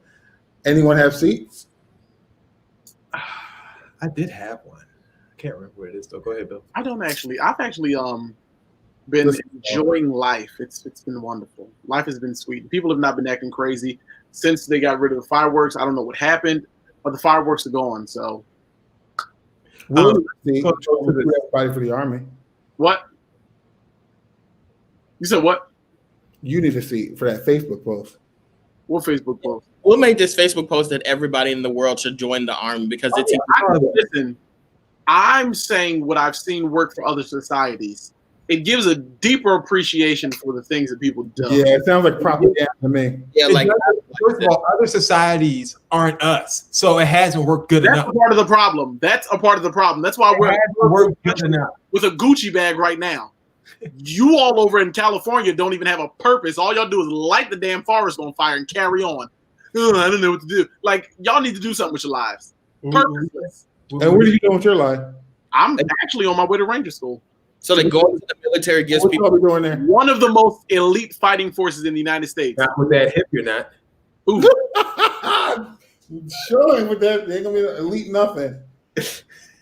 Anyone have seats? I did have one. I can't remember where it is though. Go ahead, Bill. I don't actually. I've actually been enjoying life. It's been wonderful. Life has been sweet. People have not been acting crazy since they got rid of the fireworks. I don't know what happened, but the fireworks are gone. So, everybody for the Army. What? You said what? You need a seat for that Facebook post. What Facebook post? We'll make this Facebook post that everybody in the world should join the Army because it's listen. I'm saying what I've seen work for other societies. It gives a deeper appreciation for the things that people do. Yeah, it sounds like propaganda to me. Yeah, like first of all, other societies aren't us, so it hasn't worked good enough. That's a part of the problem. That's a part of the problem. That's why we're with a Gucci bag right now. You all over in California don't even have a purpose. All y'all do is light the damn forest on fire and carry on. Ugh, I don't know what to do. Like, y'all need to do something with your lives. Purposeless. And what are you doing with your life? I'm actually on my way to Ranger School. So the going to the military gives people doing there? One of the most elite fighting forces in the United States. Not with that hip, you're not. Ooh. Showing with that, they ain't gonna be elite nothing.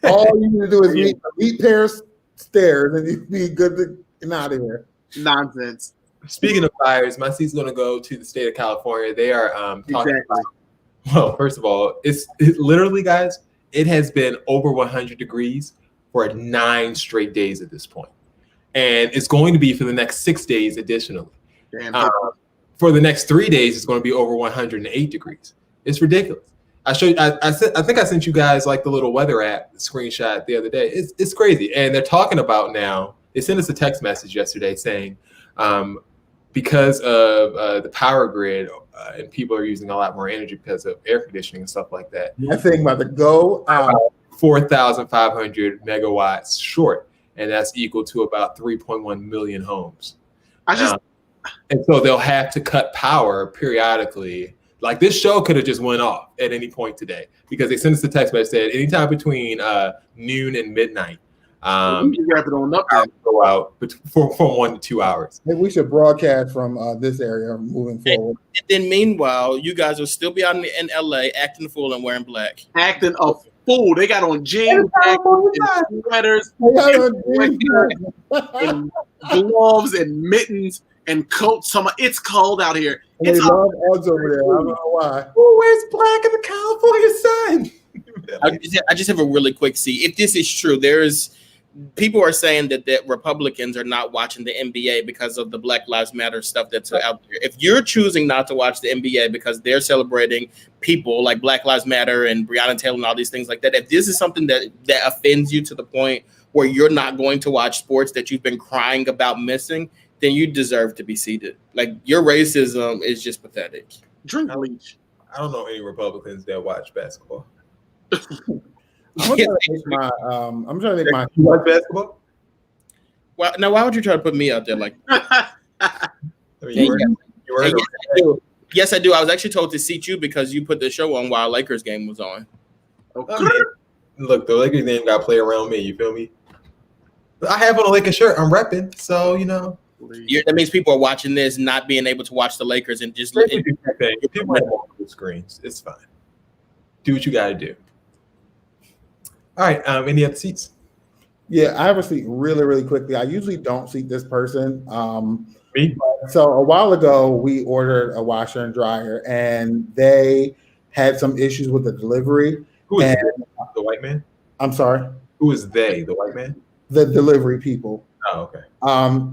All you need to do is meet elite pair of stairs and you'd be good to get out of here. Nonsense. Speaking of fires, my seat's going to go to the state of California. They are talking about, well, first of all, it's literally, guys, it has been over 100 degrees for 9 straight days at this point. And it's going to be for the next 6 days additionally. For the next 3 days, it's going to be over 108 degrees. It's ridiculous. I think I sent you guys like the little weather app screenshot the other day. It's crazy. And they're talking about now, they sent us a text message yesterday saying, because of the power grid and people are using a lot more energy because of air conditioning and stuff like that. That thing about to go out. 4,500 megawatts short, and that's equal to about 3.1 million homes. And so they'll have to cut power periodically. Like this show could have just went off at any point today because they sent us the text message that anytime between noon and midnight, you wrap it on up go out for 1 to 2 hours. Maybe we should broadcast from this area moving forward. And then meanwhile, you guys will still be out in LA acting the fool and wearing black. Acting a fool. They got on jeans, and sweaters, and gloves, and mittens, and coats. It's cold out here. They love odds over there. I don't know why. Who wears black in the California sun? I just have a really quick see. If this is true, people are saying that Republicans are not watching the NBA because of the Black Lives Matter stuff that's out there. If you're choosing not to watch the NBA because they're celebrating people like Black Lives Matter and Breonna Taylor and all these things like that, if this is something that offends you to the point where you're not going to watch sports that you've been crying about missing, then you deserve to be seated. Like, your racism is just pathetic. Drink bleach. I don't know any Republicans that watch basketball. I'm trying to make my you watch basketball. Well, now why would you try to put me out there like that? Yes, I do. I was actually told to seat you because you put the show on while Lakers game was on. Okay. Look, the Lakers name got to play around me. You feel me? I have on a Lakers shirt. I'm repping, so you know. That means people are watching this, not being able to watch the Lakers, and just people have multiple screens. It's fine. Do what you got to do. All right. Any other seats? Yeah, I have a seat really, really quickly. I usually don't seat this person. Me? So a while ago, we ordered a washer and dryer, and they had some issues with the delivery. Who is the white man? I'm sorry? Who is they, the white man? The delivery people. Oh, okay.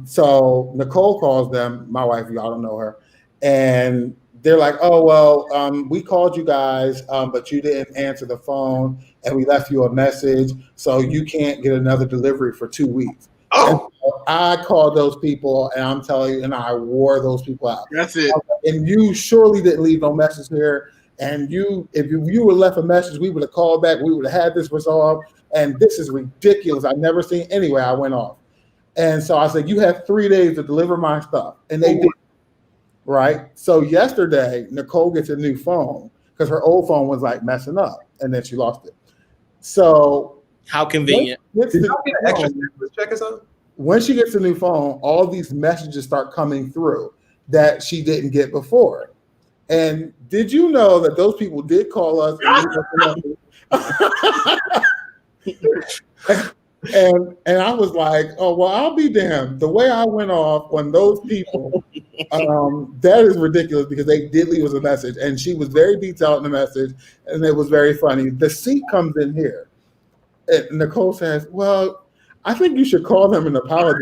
So Nicole calls them, my wife, y'all don't know her, and they're like, oh, well, we called you guys, but you didn't answer the phone, and we left you a message, so you can't get another delivery for 2 weeks. Oh. So I called those people, and I'm telling you, and I wore those people out. That's it. And you surely didn't leave no message here, and if you would have left a message, we would have called back, we would have had this resolved, and this is ridiculous. I've never seen. Anyway, I went off. And so I said, you have 3 days to deliver my stuff. And they did. right? So yesterday, Nicole gets a new phone because her old phone was like messing up, and then she lost it. So how convenient. When she gets a new phone, all these messages start coming through that she didn't get before. And did you know that those people did call us? And I was like, oh, well, I'll be damned. The way I went off on those people, that is ridiculous because they did leave us a message. And she was very detailed in the message, and it was very funny. The seat comes in here. And Nicole says, well, I think you should call them and apologize.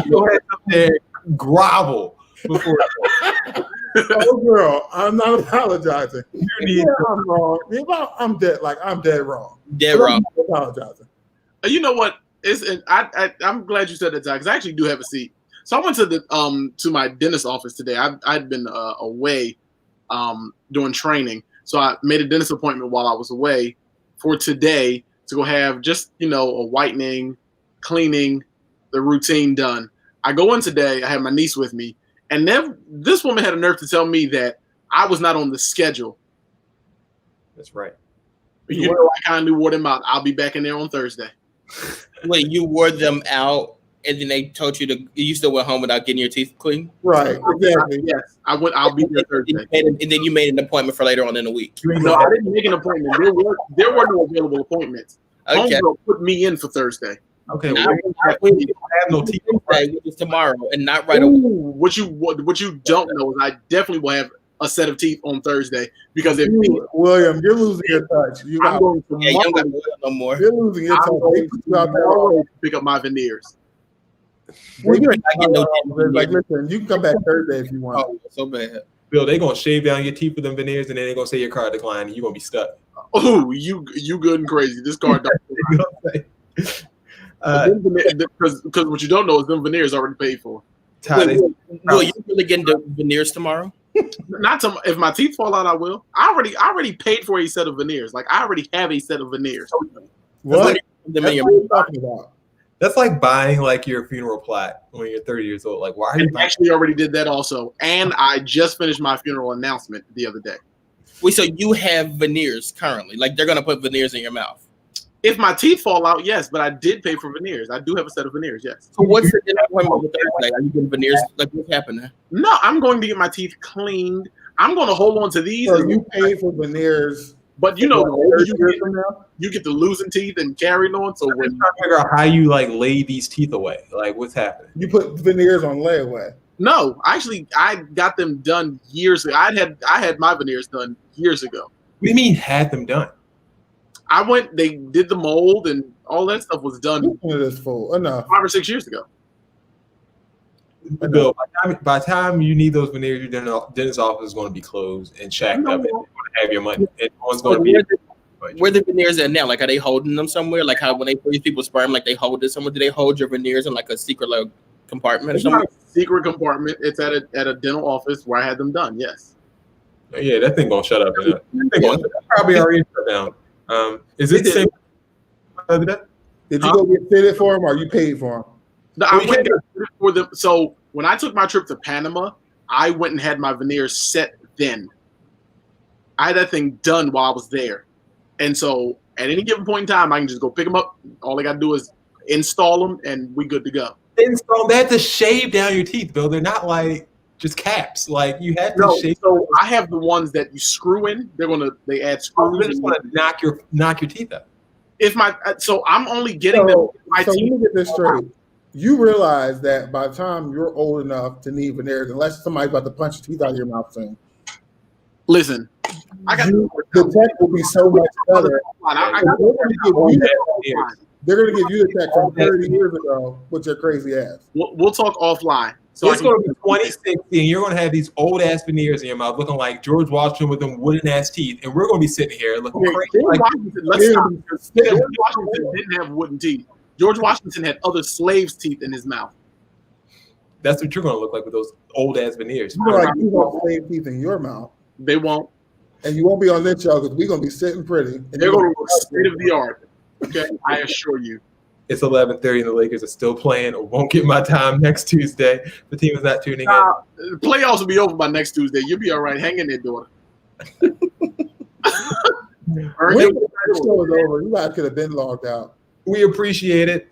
Go ahead up there, grovel before. Oh, girl, I'm not apologizing. I'm wrong. I'm dead. Like I'm dead wrong. Dead wrong. I'm apologizing. You know what? I'm glad you said that, because I actually do have a seat. So I went to the to my dentist office today. I'd been away doing training, so I made a dentist appointment while I was away for today to go have just a whitening, cleaning, the routine done. I go in today. I have my niece with me. And then this woman had a nerve to tell me that I was not on the schedule. That's right. You know, I kindly wore them out. I'll be back in there on Thursday. Wait, you wore them out, and then they told you still went home without getting your teeth clean? Right. Exactly. Yes. I'll be there Thursday. And then you made an appointment for later on in the week. No, I didn't make an appointment. There were no available appointments. Okay. Homegirl put me in for Thursday. Okay, you don't have no teeth Friday, which is tomorrow, and not right away. What you don't know is I definitely will have a set of teeth on Thursday, because if William, you're losing your touch. I'm going to you don't got no more. You're losing your touch. to pick up my veneers. Well, you're not getting no like, listen, you can come back Thursday if you want. Oh, so bad. Bill, they're gonna shave down your teeth with them veneers, and then they're gonna say your card declined, and you're gonna be stuck. Oh, you good and crazy. This card don't. Because what you don't know is them veneers already paid for. You really getting the veneers tomorrow? Not to, if my teeth fall out, I will. I already paid for a set of veneers. Like I already have a set of veneers. What? That's what you're talking about. That's like buying like your funeral plot when you're 30 years old. Like, why are you I actually already did that also, and I just finished my funeral announcement the other day. Wait, so you have veneers currently? Like they're gonna put veneers in your mouth? If my teeth fall out, yes, but I did pay for veneers. I do have a set of veneers, yes. So what's the appointment with Thursday? Are you getting veneers? Like what's happening? No, I'm going to get my teeth cleaned. I'm going to hold on to these. So you pay for veneers, but you know, you get to losing teeth and carrying on. So I'm trying to figure out how you like lay these teeth away. Like what's happening? You put veneers on layaway. No, actually, I got them done years ago. I had my veneers done years ago. What do you mean had them done? I went. They did the mold and all that stuff was done. This fool enough 5 or 6 years ago. Bill, by the time you need those veneers, your dentist office is going to be closed and shacked up, and you're going to have your money. And no one's going to be. Where the veneers at now? Like, are they holding them somewhere? Like how when they freeze people's sperm, like they hold it somewhere? Do they hold your veneers in like a secret like compartment or something? It's not a secret compartment. It's at a dental office where I had them done. Yes. Yeah, that thing gonna shut up. That thing probably already shut down. Is it the same? Did you go get fitted for them, or you paid for them? No, I went and got fitted for them. So when I took my trip to Panama, I went and had my veneers set then. I had that thing done while I was there, and so at any given point in time, I can just go pick them up. All I got to do is install them, and we good to go. Install. They have to shave down your teeth, Bill. They're not like just caps. Like you have to shave. So I have the ones that you screw in. They add screws. They just want to knock your teeth out. So I'm only getting them. So let me get this straight. You realize that by the time you're old enough to need veneers, unless somebody's about to punch your teeth out of your mouth soon. Listen, the tech will be so much better. They're going to give you the tech from 30 years ago with your crazy ass. We'll talk offline. So it's going to be 2060, and you're going to have these old ass veneers in your mouth, looking like George Washington with them wooden ass teeth, and we're going to be sitting here looking crazy. George Washington didn't have wooden teeth. George Washington had other slaves' teeth in his mouth. That's what you're going to look like with those old ass veneers. You know, like you want slave teeth in your mouth. They won't, and you won't be on this show because we're going to be sitting pretty. They're going to look state of the art. Okay, I assure you. It's 11:30 and the Lakers are still playing or won't get my time next Tuesday. The team is not tuning in. The playoffs will be over by next Tuesday. You'll be all right. Hang in there, daughter. The show is over. You guys could have been logged out. We appreciate it.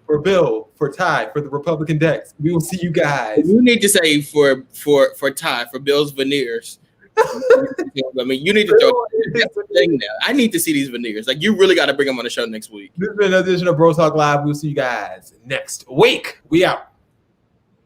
For Bill, for Ty, for the Republican Dex. We will see you guys. You need to say for Ty, for Bill's veneers. I mean, you need to throw that's the thing now. I need to see these veneers. Like, you really got to bring them on the show next week. This has been an edition of Bro Talk Live. We'll see you guys next week. We out.